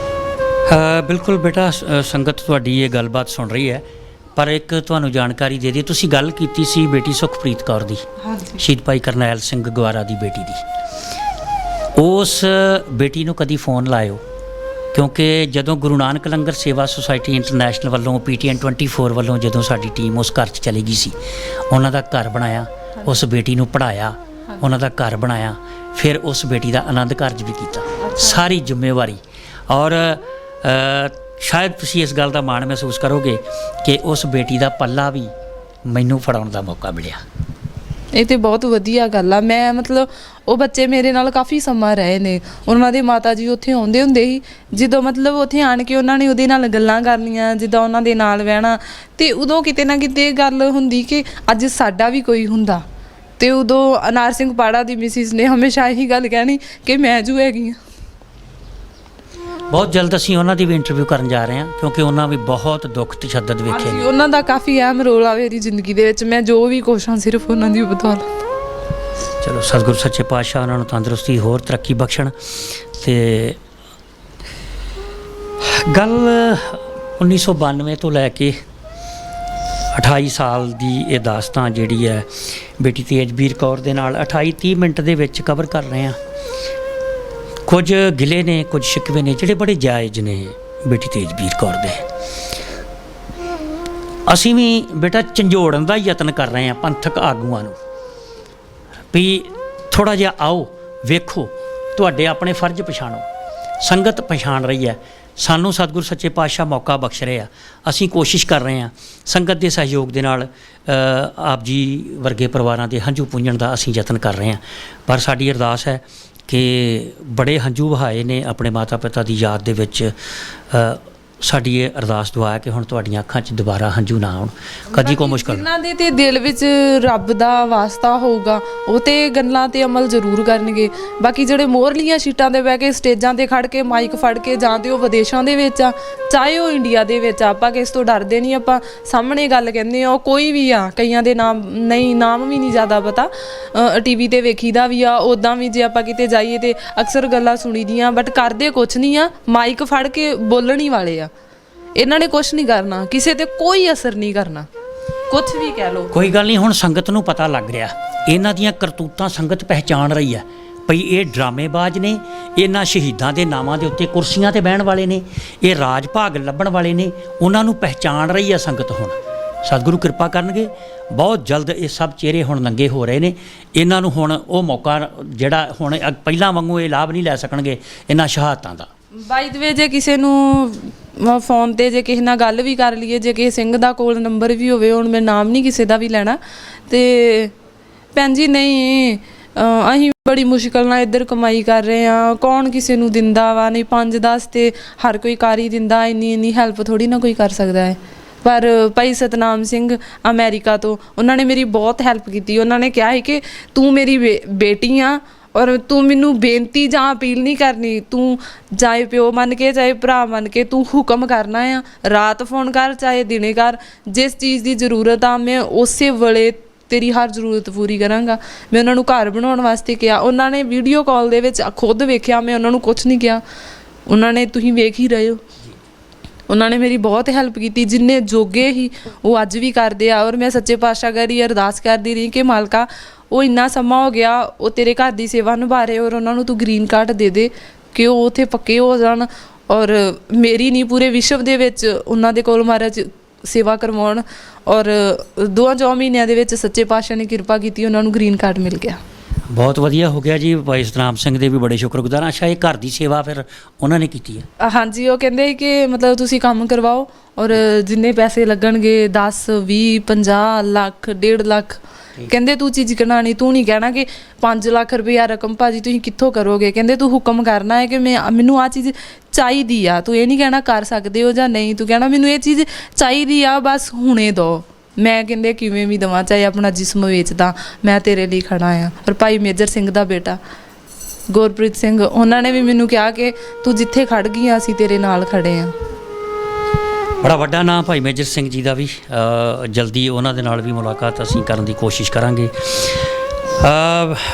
ਬਿਲਕੁਲ ਬੇਟਾ, ਸੰਗਤ ਤੁਹਾਡੀ ਇਹ ਗੱਲਬਾਤ ਸੁਣ ਰਹੀ ਹੈ, ਪਰ ਇੱਕ ਤੁਹਾਨੂੰ ਜਾਣਕਾਰੀ ਦੇ ਦਈਏ। ਤੁਸੀਂ ਗੱਲ ਕੀਤੀ ਸੀ ਬੇਟੀ ਸੁਖਪ੍ਰੀਤ ਕੌਰ ਦੀ, ਸ਼ਹੀਦ ਭਾਈ ਕਰਨੈਲ ਸਿੰਘ ਗਵਾਰਾ ਦੀ ਬੇਟੀ ਦੀ। ਉਸ ਬੇਟੀ ਨੂੰ ਕਦੀ ਫੋਨ ਲਾਇਓ, ਕਿਉਂਕਿ ਜਦੋਂ ਗੁਰੂ ਨਾਨਕ ਲੰਗਰ ਸੇਵਾ ਸੁਸਾਇਟੀ ਇੰਟਰਨੈਸ਼ਨਲ ਵੱਲੋਂ PTN 24 ਵੱਲੋਂ ਜਦੋਂ ਸਾਡੀ ਟੀਮ ਉਸ ਘਰ 'ਚ ਚਲੀ ਗਈ ਸੀ, ਉਹਨਾਂ ਦਾ ਘਰ ਬਣਾਇਆ, ਉਸ ਬੇਟੀ ਨੂੰ ਪੜ੍ਹਾਇਆ, ਉਹਨਾਂ ਦਾ ਘਰ ਬਣਾਇਆ, ਫਿਰ ਉਸ ਬੇਟੀ ਦਾ ਆਨੰਦ ਕਾਰਜ ਵੀ ਕੀਤਾ, ਸਾਰੀ ਜ਼ਿੰਮੇਵਾਰੀ। ਔਰ ਸ਼ਾਇਦ ਤੁਸੀਂ ਇਸ ਗੱਲ ਦਾ ਮਾਣ ਮਹਿਸੂਸ ਕਰੋਗੇ ਕਿ ਉਸ ਬੇਟੀ ਦਾ ਪੱਲਾ ਵੀ ਮੈਨੂੰ ਫੜਾਉਣ ਦਾ ਮੌਕਾ ਮਿਲਿਆ। ਇਹ ਤਾਂ ਬਹੁਤ ਵਧੀਆ ਗੱਲ ਆ। ਮੈਂ ਮਤਲਬ ਉਹ ਬੱਚੇ ਮੇਰੇ ਨਾਲ ਕਾਫੀ ਸਮਾਂ ਰਹੇ ਨੇ, ਉਹਨਾਂ ਦੇ ਮਾਤਾ ਜੀ ਉੱਥੇ ਆਉਂਦੇ ਹੁੰਦੇ ਸੀ, ਜਦੋਂ ਮਤਲਬ ਉੱਥੇ ਆਣ ਕੇ ਉਹਨਾਂ ਨੇ ਉਹਦੇ ਨਾਲ ਗੱਲਾਂ ਕਰਨੀਆਂ, ਜਿੱਦਾਂ ਉਹਨਾਂ ਦੇ ਨਾਲ ਬਹਿਣਾ, ਅਤੇ ਉਦੋਂ ਕਿਤੇ ਨਾ ਕਿਤੇ ਗੱਲ ਹੁੰਦੀ ਕਿ ਅੱਜ ਸਾਡਾ ਵੀ ਕੋਈ ਹੁੰਦਾ। ਅਤੇ ਉਦੋਂ ਅਨਾਰ ਸਿੰਘ ਪਾੜਾ ਦੀ ਮਿਸਿਸ ਨੇ ਹਮੇਸ਼ਾ ਇਹੀ ਗੱਲ ਕਹਿਣੀ ਕਿ ਮੈਂ ਜੋ ਹੈਗੀ ਹਾਂ। ਬਹੁਤ ਜਲਦ ਅਸੀਂ ਉਹਨਾਂ ਦੀ ਵੀ ਇੰਟਰਵਿਊ ਕਰਨ ਜਾ ਰਹੇ ਹਾਂ, ਕਿਉਂਕਿ ਉਹਨਾਂ ਵੀ ਬਹੁਤ ਦੁੱਖ ਤਸ਼ੱਦਦ ਵੇਖੇ ਨੇ। ਉਹਨਾਂ ਦਾ ਕਾਫੀ ਅਹਿਮ ਰੋਲ ਆ ਮੇਰੀ ਜ਼ਿੰਦਗੀ ਦੇ ਵਿੱਚ। ਮੈਂ ਜੋ ਵੀ ਕੁਛ ਹਾਂ ਸਿਰਫ ਉਹਨਾਂ ਦੀ ਬਦੌਲਤ। ਚਲੋ ਸਤਿਗੁਰੂ ਸੱਚੇ ਪਾਤਸ਼ਾਹ ਉਹਨਾਂ ਨੂੰ ਤੰਦਰੁਸਤੀ ਹੋਰ ਤਰੱਕੀ ਬਖਸ਼ਣ। ਤੇ ਗੱਲ 1992 ਤੋਂ ਲੈ ਕੇ 28 ਸਾਲ ਦੀ ਇਹ ਦਾਸਤਾਨ ਜਿਹੜੀ ਹੈ ਬੇਟੀ ਤੇਜਬੀਰ ਕੌਰ ਦੇ ਨਾਲ 28-30 ਮਿੰਟ ਦੇ ਵਿੱਚ ਕਵਰ ਕਰ ਰਹੇ ਹਾਂ। ਕੁਝ ਗਿਲੇ ਨੇ, ਕੁਝ ਸ਼ਿਕਵੇ ਨੇ ਜਿਹੜੇ ਬੜੇ ਜਾਇਜ਼ ਨੇ ਬੇਟੀ ਤੇਜਬੀਰ ਕੌਰ ਦੇ। ਅਸੀਂ ਵੀ ਬੇਟਾ ਝੰਜੋੜਨ ਦਾ ਯਤਨ ਕਰ ਰਹੇ ਹਾਂ ਪੰਥਕ ਆਗੂਆਂ ਨੂੰ ਵੀ ਥੋੜ੍ਹਾ ਜਿਹਾ ਆਓ, ਵੇਖੋ, ਤੁਹਾਡੇ ਆਪਣੇ ਫਰਜ਼ ਪਛਾਣੋ। ਸੰਗਤ ਪਛਾਣ ਰਹੀ ਹੈ, ਸਾਨੂੰ ਸਤਿਗੁਰੂ ਸੱਚੇ ਪਾਤਸ਼ਾਹ ਮੌਕਾ ਬਖਸ਼ ਰਹੇ ਆ। ਅਸੀਂ ਕੋਸ਼ਿਸ਼ ਕਰ ਰਹੇ ਹਾਂ ਸੰਗਤ ਦੇ ਸਹਿਯੋਗ ਦੇ ਨਾਲ ਆਪ ਜੀ ਵਰਗੇ ਪਰਿਵਾਰਾਂ ਦੇ ਹੰਝੂ ਪੂੰਝਣ ਦਾ ਅਸੀਂ ਯਤਨ ਕਰ ਰਹੇ ਹਾਂ। ਪਰ ਸਾਡੀ ਅਰਦਾਸ ਹੈ ਕਿ ਬੜੇ ਹੰਝੂ ਵਹਾਏ ਨੇ ਆਪਣੇ ਮਾਤਾ ਪਿਤਾ ਦੀ ਯਾਦ ਦੇ ਵਿੱਚ। ਸਾਡੀ ਇਹ ਅਰਦਾਸ ਦੁਆ ਹੈ ਕਿ ਹੁਣ ਤੁਹਾਡੀਆਂ ਅੱਖਾਂ 'ਚ ਦੁਬਾਰਾ ਹੰਝੂ ਨਾ ਆਉਣ, ਕਦੀ ਕੋਈ ਮੁਸ਼ਕਲ। ਜਿਨ੍ਹਾਂ ਦੇ ਤੇ ਦਿਲ ਵਿੱਚ ਰੱਬ ਦਾ ਵਾਸਤਾ ਹੋਊਗਾ ਉਹ ਤੇ ਗੱਲਾਂ ਤੇ ਅਮਲ ਜ਼ਰੂਰ ਕਰਨਗੇ। ਬਾਕੀ ਜਿਹੜੇ ਮੋਹਰਲੀਆਂ ਸੀਟਾਂ 'ਤੇ ਬਹਿ ਕੇ ਸਟੇਜਾਂ 'ਤੇ ਖੜ੍ਹ ਕੇ ਮਾਈਕ ਫੜ ਕੇ, ਜਾਂ ਤੇ ਉਹ ਵਿਦੇਸ਼ਾਂ ਦੇ ਵਿੱਚ ਆ ਚਾਹੇ ਉਹ ਇੰਡੀਆ ਦੇ ਵਿੱਚ, ਆਪਾਂ ਕਿਸ ਤੋਂ ਡਰਦੇ ਨਹੀਂ। ਆਪਾਂ ਸਾਹਮਣੇ ਗੱਲ ਕਹਿੰਦੇ ਆ, ਉਹ ਕੋਈ ਵੀ ਆ, ਕਈਆਂ ਦੇ ਨਾਮ ਵੀ ਨਹੀਂ ਜ਼ਿਆਦਾ ਪਤਾ, TV 'ਤੇ ਵੇਖੀਦਾ ਵੀ ਆ। ਉੱਦਾਂ ਵੀ ਜੇ ਆਪਾਂ ਕਿਤੇ ਜਾਈਏ ਤੇ ਅਕਸਰ ਗੱਲਾਂ ਸੁਣੀ ਦੀਆਂ, ਬਟ ਕਰਦੇ ਕੁਛ ਨਹੀਂ ਆ, ਮਾਈਕ ਫੜ ਕੇ ਬੋਲਣ ਹੀ ਵਾਲੇ ਆ। ਇਹਨਾਂ ਨੇ ਕੁਛ ਨਹੀਂ ਕਰਨਾ, ਕਿਸੇ ਤੇ ਕੋਈ ਅਸਰ ਨਹੀਂ ਕਰਨਾ, ਕੁਛ ਵੀ ਕਹਿ ਲਓ। ਕੋਈ ਗੱਲ ਨਹੀਂ, ਹੁਣ ਸੰਗਤ ਨੂੰ ਪਤਾ ਲੱਗ ਰਿਹਾ, ਇਹਨਾਂ ਦੀਆਂ ਕਰਤੂਤਾਂ ਸੰਗਤ ਪਹਿਚਾਣ ਰਹੀ ਹੈ ਭਈ ਇਹ ਡਰਾਮੇਬਾਜ਼ ਨੇ, ਇਹਨਾਂ ਸ਼ਹੀਦਾਂ ਦੇ ਨਾਵਾਂ ਦੇ ਉੱਤੇ ਕੁਰਸੀਆਂ ਤੇ ਬਹਿਣ ਵਾਲੇ ਨੇ, ਇਹ ਰਾਜ ਭਾਗ ਲੱਭਣ ਵਾਲੇ ਨੇ। ਉਹਨਾਂ ਨੂੰ ਪਹਿਚਾਣ ਰਹੀ ਹੈ ਸੰਗਤ। ਹੁਣ ਸਤਿਗੁਰੂ ਕਿਰਪਾ ਕਰਨਗੇ, ਬਹੁਤ ਜਲਦ ਇਹ ਸਭ ਚਿਹਰੇ ਹੁਣ ਨੰਗੇ ਹੋ ਰਹੇ ਨੇ। ਇਹਨਾਂ ਨੂੰ ਹੁਣ ਉਹ ਮੌਕਾ ਜਿਹੜਾ ਹੁਣ ਪਹਿਲਾਂ ਵਾਂਗੂ ਇਹ ਲਾਭ ਨਹੀਂ ਲੈ ਸਕਣਗੇ ਇਹਨਾਂ ਸ਼ਹਾਦਤਾਂ ਦਾ। ਬਾਈ ਦ ਵੇ, ਜੇ ਕਿਸੇ ਨੂੰ ਫੋਨ 'ਤੇ ਜੇ ਕਿਸੇ ਨਾਲ ਗੱਲ ਵੀ ਕਰ ਲਈਏ, ਜੇ ਕਿਸੇ ਸਿੰਘ ਦਾ ਕੋਲ ਨੰਬਰ ਵੀ ਹੋਵੇ, ਹੁਣ ਮੈਂ ਨਾਮ ਨਹੀਂ ਕਿਸੇ ਦਾ ਵੀ ਲੈਣਾ, ਅਤੇ ਭੈਣ ਜੀ ਨਹੀਂ ਅਸੀਂ ਬੜੀ ਮੁਸ਼ਕਲ ਨਾਲ ਇੱਧਰ ਕਮਾਈ ਕਰ ਰਹੇ ਆ। ਕੌਣ ਕਿਸੇ ਨੂੰ ਦਿੰਦਾ ਵਾ? ਨਹੀਂ 5-10 ਤੇ ਹਰ ਕੋਈ ਕਰ ਹੀ ਦਿੰਦਾ। ਇੰਨੀ ਹੈਲਪ ਥੋੜੀ ਨਾ ਕੋਈ ਕਰ ਸਕਦਾ ਹੈ। ਪਰ ਭਾਈ ਸਤਨਾਮ ਸਿੰਘ ਅਮਰੀਕਾ ਤੋਂ, ਉਹਨਾਂ ਨੇ ਮੇਰੀ ਬਹੁਤ ਹੈਲਪ ਕੀਤੀ। ਉਹਨਾਂ ਨੇ ਕਿਹਾ ਸੀ ਕਿ ਤੂੰ ਮੇਰੀ ਬੇਟੀ ਆ ਔਰ ਤੂੰ ਮੈਨੂੰ ਬੇਨਤੀ ਜਾਂ ਅਪੀਲ ਨਹੀਂ ਕਰਨੀ, ਤੂੰ ਚਾਹੇ ਪਿਓ ਮੰਨ ਕੇ ਚਾਹੇ ਭਰਾ ਮੰਨ ਕੇ ਤੂੰ ਹੁਕਮ ਕਰਨਾ ਆ। ਰਾਤ ਫੋਨ ਕਰ ਚਾਹੇ ਦਿਨੇ ਕਰ, ਜਿਸ ਚੀਜ਼ ਦੀ ਜ਼ਰੂਰਤ ਆ ਮੈਂ ਉਸੇ ਵੇਲੇ ਤੇਰੀ ਹਰ ਜ਼ਰੂਰਤ ਪੂਰੀ ਕਰਾਂਗਾ। ਮੈਂ ਉਹਨਾਂ ਨੂੰ ਘਰ ਬਣਾਉਣ ਵਾਸਤੇ ਕਿਹਾ। ਉਹਨਾਂ ਨੇ ਵੀਡੀਓ ਕਾਲ ਦੇ ਵਿੱਚ ਖੁਦ ਵੇਖਿਆ, ਮੈਂ ਉਹਨਾਂ ਨੂੰ ਕੁਛ ਨਹੀਂ ਕਿਹਾ। ਉਹਨਾਂ ਨੇ ਤੁਸੀਂ ਵੇਖ ਹੀ ਰਹੇ ਹੋ, ਉਹਨਾਂ ਨੇ ਮੇਰੀ ਬਹੁਤ ਹੈਲਪ ਕੀਤੀ। ਜਿੰਨੇ ਜੋਗੇ ਹੀ ਉਹ ਅੱਜ ਵੀ ਕਰਦੇ ਆ। ਔਰ ਮੈਂ ਸੱਚੇ ਪਾਤਸ਼ਾਹ ਅੱਗੇ ਅਰਦਾਸ ਕਰਦੀ ਰਹੀ ਕਿ ਮਾਲਕਾ, ਉਹ ਇੰਨਾ ਸਮਾਂ ਹੋ ਗਿਆ ਉਹ ਤੇਰੇ ਘਰ ਦੀ ਸੇਵਾ ਨਿਭਾ ਰਹੇ, ਔਰ ਉਹਨਾਂ ਨੂੰ ਤੂੰ ਗ੍ਰੀਨ ਕਾਰਡ ਦੇ ਕਿ ਉਹ ਉੱਥੇ ਪੱਕੇ ਹੋ ਜਾਣ। ਔਰ ਮੇਰੀ ਨਹੀਂ, ਪੂਰੇ ਵਿਸ਼ਵ ਦੇ ਵਿੱਚ ਉਹਨਾਂ ਦੇ ਕੋਲ ਮਹਾਰਾਜ ਸੇਵਾ ਕਰਵਾਉਣ। ਔਰ 2 ਮਹੀਨਿਆਂ ਦੇ ਵਿੱਚ ਸੱਚੇ ਪਾਤਸ਼ਾਹ ਨੇ ਕਿਰਪਾ ਕੀਤੀ, ਉਹਨਾਂ ਨੂੰ ਗ੍ਰੀਨ ਕਾਰਡ ਮਿਲ ਗਿਆ। ਬਹੁਤ ਵਧੀਆ ਹੋ ਗਿਆ ਜੀ। ਭਾਈ ਸਤਨਾਮ ਸਿੰਘ ਦੇ ਵੀ ਬੜੇ ਸ਼ੁਕਰਗੁਜ਼ਾਰ ਹਾਂ। ਅੱਛਾ, ਇਹ ਘਰ ਦੀ ਸੇਵਾ ਫਿਰ ਉਹਨਾਂ ਨੇ ਕੀਤੀ ਹੈ? ਹਾਂਜੀ, ਉਹ ਕਹਿੰਦੇ ਕਿ ਮਤਲਬ ਤੁਸੀਂ ਕੰਮ ਕਰਵਾਓ ਔਰ ਜਿੰਨੇ ਪੈਸੇ ਲੱਗਣਗੇ 10 20 50 ਲੱਖ 1.5 ਲੱਖ, ਕਹਿੰਦੇ ਤੂੰ ਚੀਜ਼ ਨਹੀਂ, ਤੂੰ ਨਹੀਂ ਕਹਿਣਾ ਕਿ 5 ਲੱਖ ਰੁਪਇਆ ਰਕਮ ਭਾਜੀ ਤੁਸੀਂ ਕਿੱਥੋਂ ਕਰੋਗੇ। ਕਹਿੰਦੇ ਤੂੰ ਹੁਕਮ ਕਰਨਾ ਹੈ ਕਿ ਮੈਨੂੰ ਆਹ ਚੀਜ਼ ਚਾਹੀਦੀ ਆ। ਤੂੰ ਇਹ ਨਹੀਂ ਕਹਿਣਾ ਕਰ ਸਕਦੇ ਹੋ ਜਾਂ ਨਹੀਂ, ਤੂੰ ਕਹਿਣਾ ਮੈਨੂੰ ਇਹ ਚੀਜ਼ ਚਾਹੀਦੀ ਆ, ਬਸ ਹੁਣੇ ਦਿਓ। ਮੈਂ ਕਹਿੰਦੇ ਕਿਵੇਂ ਵੀ ਦੇਵਾਂ, ਚਾਹੇ ਆਪਣਾ ਜਿਸਮ ਵੇਚਦਾ, ਮੈਂ ਤੇਰੇ ਲਈ ਖੜਾ ਆ। ਔਰ ਭਾਈ ਮੇਜਰ ਸਿੰਘ ਦਾ ਬੇਟਾ ਗੁਰਪ੍ਰੀਤ ਸਿੰਘ, ਉਹਨਾਂ ਨੇ ਵੀ ਮੈਨੂੰ ਕਿਹਾ ਕਿ ਤੂੰ ਜਿੱਥੇ ਖੜ ਗਈ ਆ ਅਸੀਂ ਤੇਰੇ ਨਾਲ ਖੜੇ ਆ। ਬੜਾ ਵੱਡਾ ਨਾਮ ਭਾਈ ਮੇਜਰ ਸਿੰਘ ਜੀ ਦਾ ਵੀ। ਜਲਦੀ ਉਹਨਾਂ ਦੇ ਨਾਲ ਵੀ ਮੁਲਾਕਾਤ ਅਸੀਂ ਕਰਨ ਦੀ ਕੋਸ਼ਿਸ਼ ਕਰਾਂਗੇ।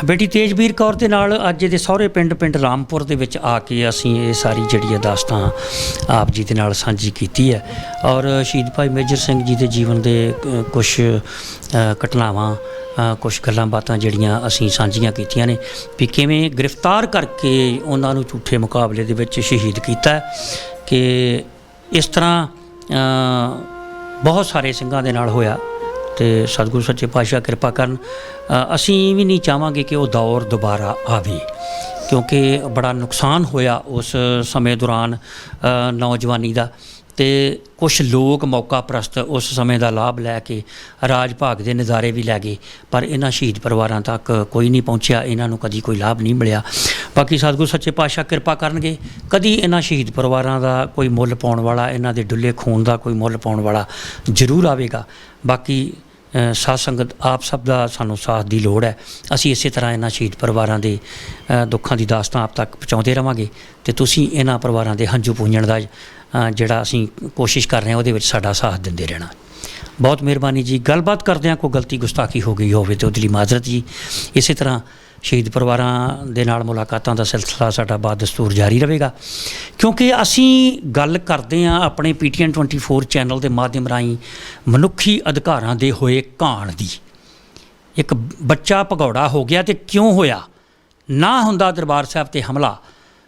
ਬੇਟੀ ਤੇਜਵੀਰ ਕੌਰ ਦੇ ਨਾਲ ਅੱਜ ਇਹਦੇ ਸਹੁਰੇ ਪਿੰਡ ਰਾਮਪੁਰ ਦੇ ਵਿੱਚ ਆ ਕੇ ਅਸੀਂ ਇਹ ਸਾਰੀ ਜਿਹੜੀ ਹੈ ਦਾਸਤਾਨ ਆਪ ਜੀ ਦੇ ਨਾਲ ਸਾਂਝੀ ਕੀਤੀ ਹੈ। ਔਰ ਸ਼ਹੀਦ ਭਾਈ ਮੇਜਰ ਸਿੰਘ ਜੀ ਦੇ ਜੀਵਨ ਦੇ ਕੁਝ ਘਟਨਾਵਾਂ, ਕੁਝ ਗੱਲਾਂ ਬਾਤਾਂ ਜਿਹੜੀਆਂ ਅਸੀਂ ਸਾਂਝੀਆਂ ਕੀਤੀਆਂ ਨੇ ਵੀ ਕਿਵੇਂ ਗ੍ਰਿਫਤਾਰ ਕਰਕੇ ਉਹਨਾਂ ਨੂੰ ਝੂਠੇ ਮੁਕਾਬਲੇ ਦੇ ਵਿੱਚ ਸ਼ਹੀਦ ਕੀਤਾ ਕਿ ਇਸ ਤਰ੍ਹਾਂ ਬਹੁਤ ਸਾਰੇ ਸਿੰਘਾਂ ਦੇ ਨਾਲ ਹੋਇਆ। ਤੇ ਸਤਿਗੁਰੂ ਸੱਚੇ ਪਾਤਸ਼ਾਹ ਕਿਰਪਾ ਕਰਨ। ਅਸੀਂ ਵੀ ਨਹੀਂ ਚਾਹਾਂਗੇ ਕਿ ਉਹ ਦੌਰ ਦੁਬਾਰਾ ਆਵੇ, ਕਿਉਂਕਿ ਬੜਾ ਨੁਕਸਾਨ ਹੋਇਆ ਉਸ ਸਮੇਂ ਦੌਰਾਨ ਨੌਜਵਾਨੀ ਦਾ। ਤੇ ਕੁਛ ਲੋਕ ਮੌਕਾ ਪ੍ਰਸਤ ਉਸ ਸਮੇਂ ਦਾ ਲਾਭ ਲੈ ਕੇ ਰਾਜ ਭਾਗ ਦੇ ਨਜ਼ਾਰੇ ਵੀ ਲੈ ਗਏ, ਪਰ ਇਹਨਾਂ ਸ਼ਹੀਦ ਪਰਿਵਾਰਾਂ ਤੱਕ ਕੋਈ ਨਹੀਂ ਪਹੁੰਚਿਆ, ਇਹਨਾਂ ਨੂੰ ਕਦੀ ਕੋਈ ਲਾਭ ਨਹੀਂ ਮਿਲਿਆ। ਬਾਕੀ ਸਤਿਗੁਰੂ ਸੱਚੇ ਪਾਤਸ਼ਾਹ ਕਿਰਪਾ ਕਰਨਗੇ, ਕਦੀ ਇਹਨਾਂ ਸ਼ਹੀਦ ਪਰਿਵਾਰਾਂ ਦਾ ਕੋਈ ਮੁੱਲ ਪਾਉਣ ਵਾਲਾ, ਇਹਨਾਂ ਦੇ ਡੁੱਲੇ ਖੂਨ ਦਾ ਕੋਈ ਮੁੱਲ ਪਾਉਣ ਵਾਲਾ ਜ਼ਰੂਰ ਆਵੇਗਾ। ਬਾਕੀ ਸਾਧ ਸੰਗਤ ਆਪ ਸਭ ਦਾ ਸਾਨੂੰ ਸਾਥ ਦੀ ਲੋੜ ਹੈ। ਅਸੀਂ ਇਸੇ ਤਰ੍ਹਾਂ ਇਹਨਾਂ ਸ਼ਹੀਦ ਪਰਿਵਾਰਾਂ ਦੇ ਦੁੱਖਾਂ ਦੀ ਦਾਸਤਾਨ ਆਪ ਤੱਕ ਪਹੁੰਚਾਉਂਦੇ ਰਹਾਂਗੇ ਤੇ ਤੁਸੀਂ ਇਹਨਾਂ ਪਰਿਵਾਰਾਂ ਦੇ ਹੰਝੂ ਪੂੰਝਣ ਦਾ ਜਿਹੜਾ ਅਸੀਂ ਕੋਸ਼ਿਸ਼ ਕਰ ਰਹੇ ਹਾਂ ਉਹਦੇ ਵਿੱਚ ਸਾਡਾ ਸਾਥ ਦਿੰਦੇ ਰਹਿਣਾ। ਬਹੁਤ ਮਿਹਰਬਾਨੀ ਜੀ। ਗੱਲਬਾਤ ਕਰਦਿਆਂ ਕੋਈ ਗਲਤੀ ਗੁਸਤਾਖੀ ਹੋ ਗਈ ਹੋਵੇ ਤਾਂ ਉਹਦੇ ਲਈ ਮਾਜ਼ਰਤ ਜੀ। ਇਸੇ ਤਰ੍ਹਾਂ ਸ਼ਹੀਦ ਪਰਿਵਾਰਾਂ ਦੇ ਨਾਲ ਮੁਲਾਕਾਤਾਂ ਦਾ ਸਿਲਸਿਲਾ ਸਾਡਾ ਬਾਦ ਦਸਤੂਰ ਜਾਰੀ ਰਹੇਗਾ, ਕਿਉਂਕਿ ਅਸੀਂ ਗੱਲ ਕਰਦੇ ਹਾਂ ਆਪਣੇ PTN 24 ਚੈਨਲ ਦੇ ਮਾਧਿਅਮ ਰਾਹੀਂ ਮਨੁੱਖੀ ਅਧਿਕਾਰਾਂ ਦੇ ਹੋਏ ਘਾਣ ਦੀ। ਇੱਕ ਬੱਚਾ ਭਗੌੜਾ ਹੋ ਗਿਆ ਤੇ ਕਿਉਂ ਹੋਇਆ? ਨਾ ਹੁੰਦਾ ਦਰਬਾਰ ਸਾਹਿਬ ਤੇ ਹਮਲਾ,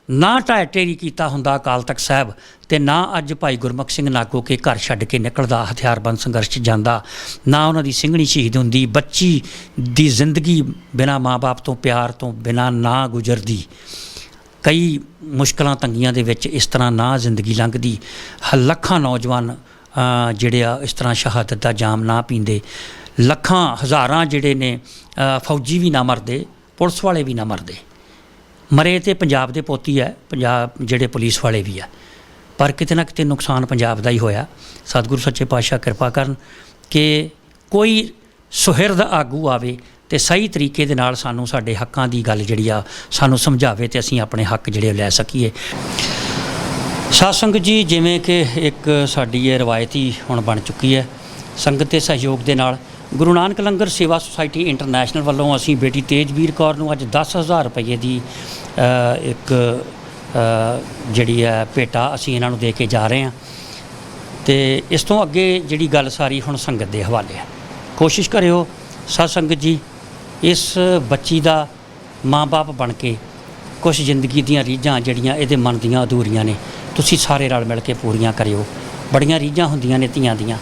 ਨਾ ਢਾਹ ਢੇਰੀ ਕੀਤਾ ਹੁੰਦਾ ਅਕਾਲ ਤਖਤ ਸਾਹਿਬ, ਤੇ ਨਾ ਅੱਜ ਭਾਈ ਗੁਰਮੁਖ ਸਿੰਘ ਨਾਗੋ ਕੇ ਘਰ ਛੱਡ ਕੇ ਨਿਕਲਦਾ, ਹਥਿਆਰਬੰਦ ਸੰਘਰਸ਼ 'ਚ ਜਾਂਦਾ, ਨਾ ਉਹਨਾਂ ਦੀ ਸਿੰਘਣੀ ਸ਼ਹੀਦ ਹੁੰਦੀ, ਬੱਚੀ ਦੀ ਜ਼ਿੰਦਗੀ ਬਿਨਾਂ ਮਾਂ-ਬਾਪ ਤੋਂ ਪਿਆਰ ਤੋਂ ਬਿਨਾਂ ਨਾ ਗੁਜ਼ਰਦੀ, ਕਈ ਮੁਸ਼ਕਲਾਂ ਤੰਗੀਆਂ ਦੇ ਵਿੱਚ ਇਸ ਤਰ੍ਹਾਂ ਨਾ ਜ਼ਿੰਦਗੀ ਲੰਘਦੀ, ਲੱਖਾਂ ਨੌਜਵਾਨ ਜਿਹੜੇ ਆ ਇਸ ਤਰ੍ਹਾਂ ਸ਼ਹਾਦਤ ਦਾ ਜਾਮ ਨਾ ਪੀਂਦੇ, ਲੱਖਾਂ ਹਜ਼ਾਰਾਂ ਜਿਹੜੇ ਨੇ ਫੌਜੀ ਵੀ ਨਾ ਮਰਦੇ, ਪੁਲਿਸ ਵਾਲੇ ਵੀ ਨਾ ਮਰਦੇ। ਮਰੇ ਤੇ ਪੰਜਾਬ ਦੇ ਪੋਤੀ ਹੈ, ਪੰਜਾਬ ਜਿਹੜੇ ਪੁਲਿਸ ਵਾਲੇ ਵੀ ਆ, ਪਰ ਕਿਤੇ ਨਾ ਕਿਤੇ ਨੁਕਸਾਨ ਪੰਜਾਬ ਦਾ ਹੀ ਹੋਇਆ। ਸਤਿਗੁਰੂ ਸੱਚੇ ਪਾਤਸ਼ਾਹ ਕਿਰਪਾ ਕਰਨ ਕਿ ਕੋਈ ਸੁਹਿਰਦ ਆਗੂ ਆਵੇ ਤੇ ਸਹੀ ਤਰੀਕੇ ਦੇ ਨਾਲ ਸਾਨੂੰ ਸਾਡੇ ਹੱਕਾਂ ਦੀ ਗੱਲ ਜਿਹੜੀ ਆ ਸਾਨੂੰ ਸਮਝਾਵੇ ਤੇ ਅਸੀਂ ਆਪਣੇ ਹੱਕ ਜਿਹੜੇ ਲੈ ਸਕੀਏ। ਸਾਧ ਸੰਗਤ ਜੀ, ਜਿਵੇਂ ਕਿ ਇੱਕ ਸਾਡੀ ਇਹ ਰਵਾਇਤ ਹੀ ਹੁਣ ਬਣ ਚੁੱਕੀ ਹੈ, ਸੰਗਤ ਦੇ ਸਹਿਯੋਗ ਦੇ ਨਾਲ ਗੁਰੂ ਨਾਨਕ ਲੰਗਰ ਸੇਵਾ ਸੁਸਾਇਟੀ ਇੰਟਰਨੈਸ਼ਨਲ ਵੱਲੋਂ ਅਸੀਂ ਬੇਟੀ ਤੇਜਵੀਰ ਕੌਰ ਨੂੰ ਅੱਜ 10,000 ਰੁਪਏ ਦੀ ਇੱਕ ਜਿਹੜੀ ਹੈ ਭੇਟਾ ਅਸੀਂ ਇਹਨਾਂ ਨੂੰ ਦੇ ਕੇ ਜਾ ਰਹੇ ਹਾਂ। ਤੇ ਇਸ ਤੋਂ ਅੱਗੇ ਜਿਹੜੀ ਗੱਲ ਸਾਰੀ ਹੁਣ ਸੰਗਤ ਦੇ ਹਵਾਲੇ ਹੈ। ਕੋਸ਼ਿਸ਼ ਕਰਿਓ ਸਾਧ ਸੰਗਤ ਜੀ, ਇਸ ਬੱਚੀ ਦਾ ਮਾਂ-ਬਾਪ ਬਣ ਕੇ ਕੁਛ ਜ਼ਿੰਦਗੀ ਦੀਆਂ ਰੀਝਾਂ ਜਿਹੜੀਆਂ ਇਹਦੇ ਮਨ ਦੀਆਂ ਅਧੂਰੀਆਂ ਨੇ, ਤੁਸੀਂ ਸਾਰੇ ਰਲ ਮਿਲ ਕੇ ਪੂਰੀਆਂ ਕਰਿਓ। ਬੜੀਆਂ ਰੀਝਾਂ ਹੁੰਦੀਆਂ ਨੇ ਧੀਆਂ ਦੀਆਂ,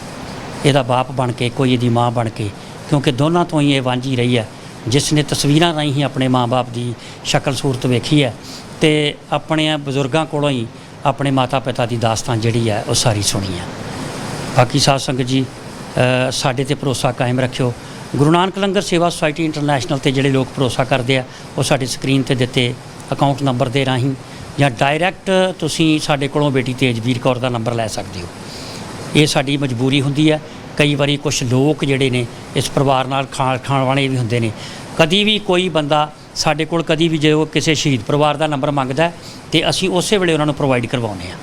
ਇਹਦਾ ਬਾਪ ਬਣ ਕੇ, ਕੋਈ ਇਹਦੀ ਮਾਂ ਬਣ ਕੇ, ਕਿਉਂਕਿ ਦੋਨਾਂ ਤੋਂ ਹੀ ਇਹ ਵਾਂਝੀ ਰਹੀ ਹੈ। ਜਿਸ ਨੇ ਤਸਵੀਰਾਂ ਰਾਹੀਂ ਹੀ ਆਪਣੇ ਮਾਂ-ਬਾਪ ਦੀ ਸ਼ਕਲ ਸੂਰਤ ਵੇਖੀ ਹੈ ਤੇ ਆਪਣੇ ਬਜ਼ੁਰਗਾਂ ਕੋਲੋਂ ਹੀ ਆਪਣੇ ਮਾਤਾ ਪਿਤਾ ਦੀ ਦਾਸਤਾਨ ਜਿਹੜੀ ਹੈ ਉਹ ਸਾਰੀ ਸੁਣੀ ਹੈ। ਬਾਕੀ ਸਾਧ ਸੰਗਤ ਜੀ, ਸਾਡੇ ਤੇ ਭਰੋਸਾ ਕਾਇਮ ਰੱਖਿਓ। ਗੁਰੂ ਨਾਨਕ ਲੰਗਰ ਸੇਵਾ ਸੁਸਾਇਟੀ ਇੰਟਰਨੈਸ਼ਨਲ ਤੇ ਜਿਹੜੇ ਲੋਕ ਭਰੋਸਾ ਕਰਦੇ ਆ ਉਹ ਸਾਡੀ ਸਕਰੀਨ ਤੇ ਦਿੱਤੇ ਅਕਾਊਂਟ ਨੰਬਰ ਦੇ ਰਾਹੀਂ ਜਾਂ ਡਾਇਰੈਕਟ ਤੁਸੀਂ ਸਾਡੇ ਕੋਲੋਂ ਬੇਟੀ ਤੇਜਵੀਰ ਕੌਰ ਦਾ ਨੰਬਰ ਲੈ ਸਕਦੇ ਹੋ। ਇਹ ਸਾਡੀ ਮਜਬੂਰੀ ਹੁੰਦੀ ਹੈ। ਕਈ ਵਾਰੀ ਕੁਝ ਲੋਕ ਜਿਹੜੇ ਨੇ ਇਸ ਪਰਿਵਾਰ ਨਾਲ ਖਾਣ ਵਾਲੇ ਵੀ ਹੁੰਦੇ ਨੇ। ਕਦੀ ਵੀ ਕੋਈ ਬੰਦਾ ਸਾਡੇ ਕੋਲ ਕਦੀ ਵੀ ਜੇ ਉਹ ਕਿਸੇ ਸ਼ਹੀਦ ਪਰਿਵਾਰ ਦਾ ਨੰਬਰ ਮੰਗਦਾ ਤੇ ਅਸੀਂ ਉਸੇ ਵੇਲੇ ਉਹਨਾਂ ਨੂੰ ਪ੍ਰੋਵਾਈਡ ਕਰਵਾਉਂਦੇ ਹਾਂ।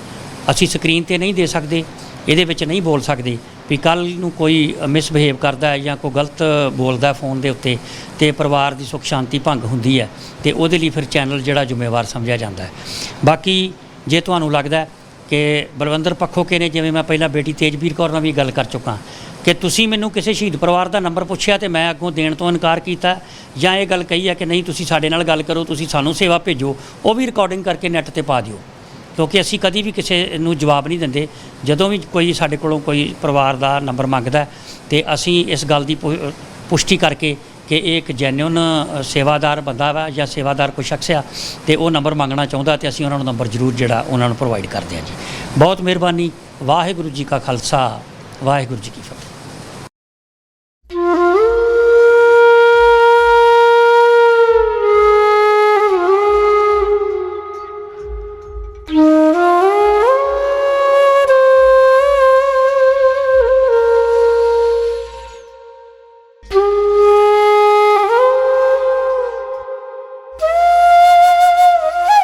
ਅਸੀਂ ਸਕਰੀਨ ਤੇ ਨਹੀਂ ਦੇ ਸਕਦੇ, ਇਹਦੇ ਵਿੱਚ ਨਹੀਂ ਬੋਲ ਸਕਦੇ ਵੀ ਕੱਲ੍ਹ ਨੂੰ ਕੋਈ ਮਿਸਬਿਹੇਵ ਕਰਦਾ ਹੈ ਜਾਂ ਕੋਈ ਗਲਤ ਬੋਲਦਾ ਫੋਨ ਦੇ ਉੱਤੇ ਤੇ ਪਰਿਵਾਰ ਦੀ ਸੁੱਖ ਸ਼ਾਂਤੀ ਭੰਗ ਹੁੰਦੀ ਹੈ ਤੇ ਉਹਦੇ ਲਈ ਫਿਰ ਚੈਨਲ ਜਿਹੜਾ ਜ਼ਿੰਮੇਵਾਰ ਸਮਝਿਆ ਜਾਂਦਾ ਹੈ। ਬਾਕੀ ਜੇ ਤੁਹਾਨੂੰ ਲੱਗਦਾ ਕਿ ਬਲਵਿੰਦਰ ਪੱਖੋਕੇ ਨੇ, ਜਿਵੇਂ ਮੈਂ ਪਹਿਲਾਂ ਬੇਟੀ ਤੇਜਵੀਰ ਕੌਰ ਨਾਲ ਵੀ ਗੱਲ ਕਰ ਚੁੱਕਾ ਕਿ ਤੁਸੀਂ ਮੈਨੂੰ ਕਿਸੇ ਸ਼ਹੀਦ ਪਰਿਵਾਰ ਦਾ ਨੰਬਰ ਪੁੱਛਿਆ ਤੇ ਮੈਂ ਅੱਗੋਂ ਦੇਣ ਤੋਂ ਇਨਕਾਰ ਕੀਤਾ, ਜਾਂ ਇਹ ਗੱਲ ਕਹੀ ਹੈ ਕਿ ਨਹੀਂ ਤੁਸੀਂ ਸਾਡੇ ਨਾਲ ਗੱਲ ਕਰੋ, ਤੁਸੀਂ ਸਾਨੂੰ ਸੇਵਾ ਭੇਜੋ, ਉਹ ਵੀ ਰਿਕਾਰਡਿੰਗ ਕਰਕੇ ਨੈੱਟ ਤੇ ਪਾ ਦਿਓ, ਕਿਉਂਕਿ ਅਸੀਂ ਕਦੀ ਵੀ ਕਿਸੇ ਨੂੰ ਜਵਾਬ ਨਹੀਂ ਦਿੰਦੇ। ਜਦੋਂ ਵੀ ਕੋਈ ਸਾਡੇ ਕੋਲੋਂ ਕੋਈ ਪਰਿਵਾਰ ਦਾ ਨੰਬਰ ਮੰਗਦਾ ਤੇ ਅਸੀਂ ਇਸ ਗੱਲ ਦੀ ਪੁਸ਼ਟੀ ਕਰਕੇ ਕਿ ਇਹ ਇੱਕ ਜੈਨੂਨ ਸੇਵਾਦਾਰ ਬੰਦਾ ਵਾ ਜਾਂ ਸੇਵਾਦਾਰ ਕੋਈ ਸ਼ਖਸ ਆ ਤੇ ਉਹ ਨੰਬਰ ਮੰਗਣਾ ਚਾਹੁੰਦਾ ਤੇ ਅਸੀਂ ਉਹਨਾਂ ਨੂੰ ਨੰਬਰ ਜ਼ਰੂਰ ਜਿਹੜਾ ਉਹਨਾਂ ਨੂੰ ਪ੍ਰੋਵਾਈਡ ਕਰਦੇ ਹਾਂ ਜੀ। ਬਹੁਤ ਮਿਹਰਬਾਨੀ। ਵਾਹਿਗੁਰੂ ਜੀ ਕਾ ਖਾਲਸਾ, ਵਾਹਿਗੁਰੂ ਜੀ ਕੀ ਫਤਿਹ। Mm-hmm.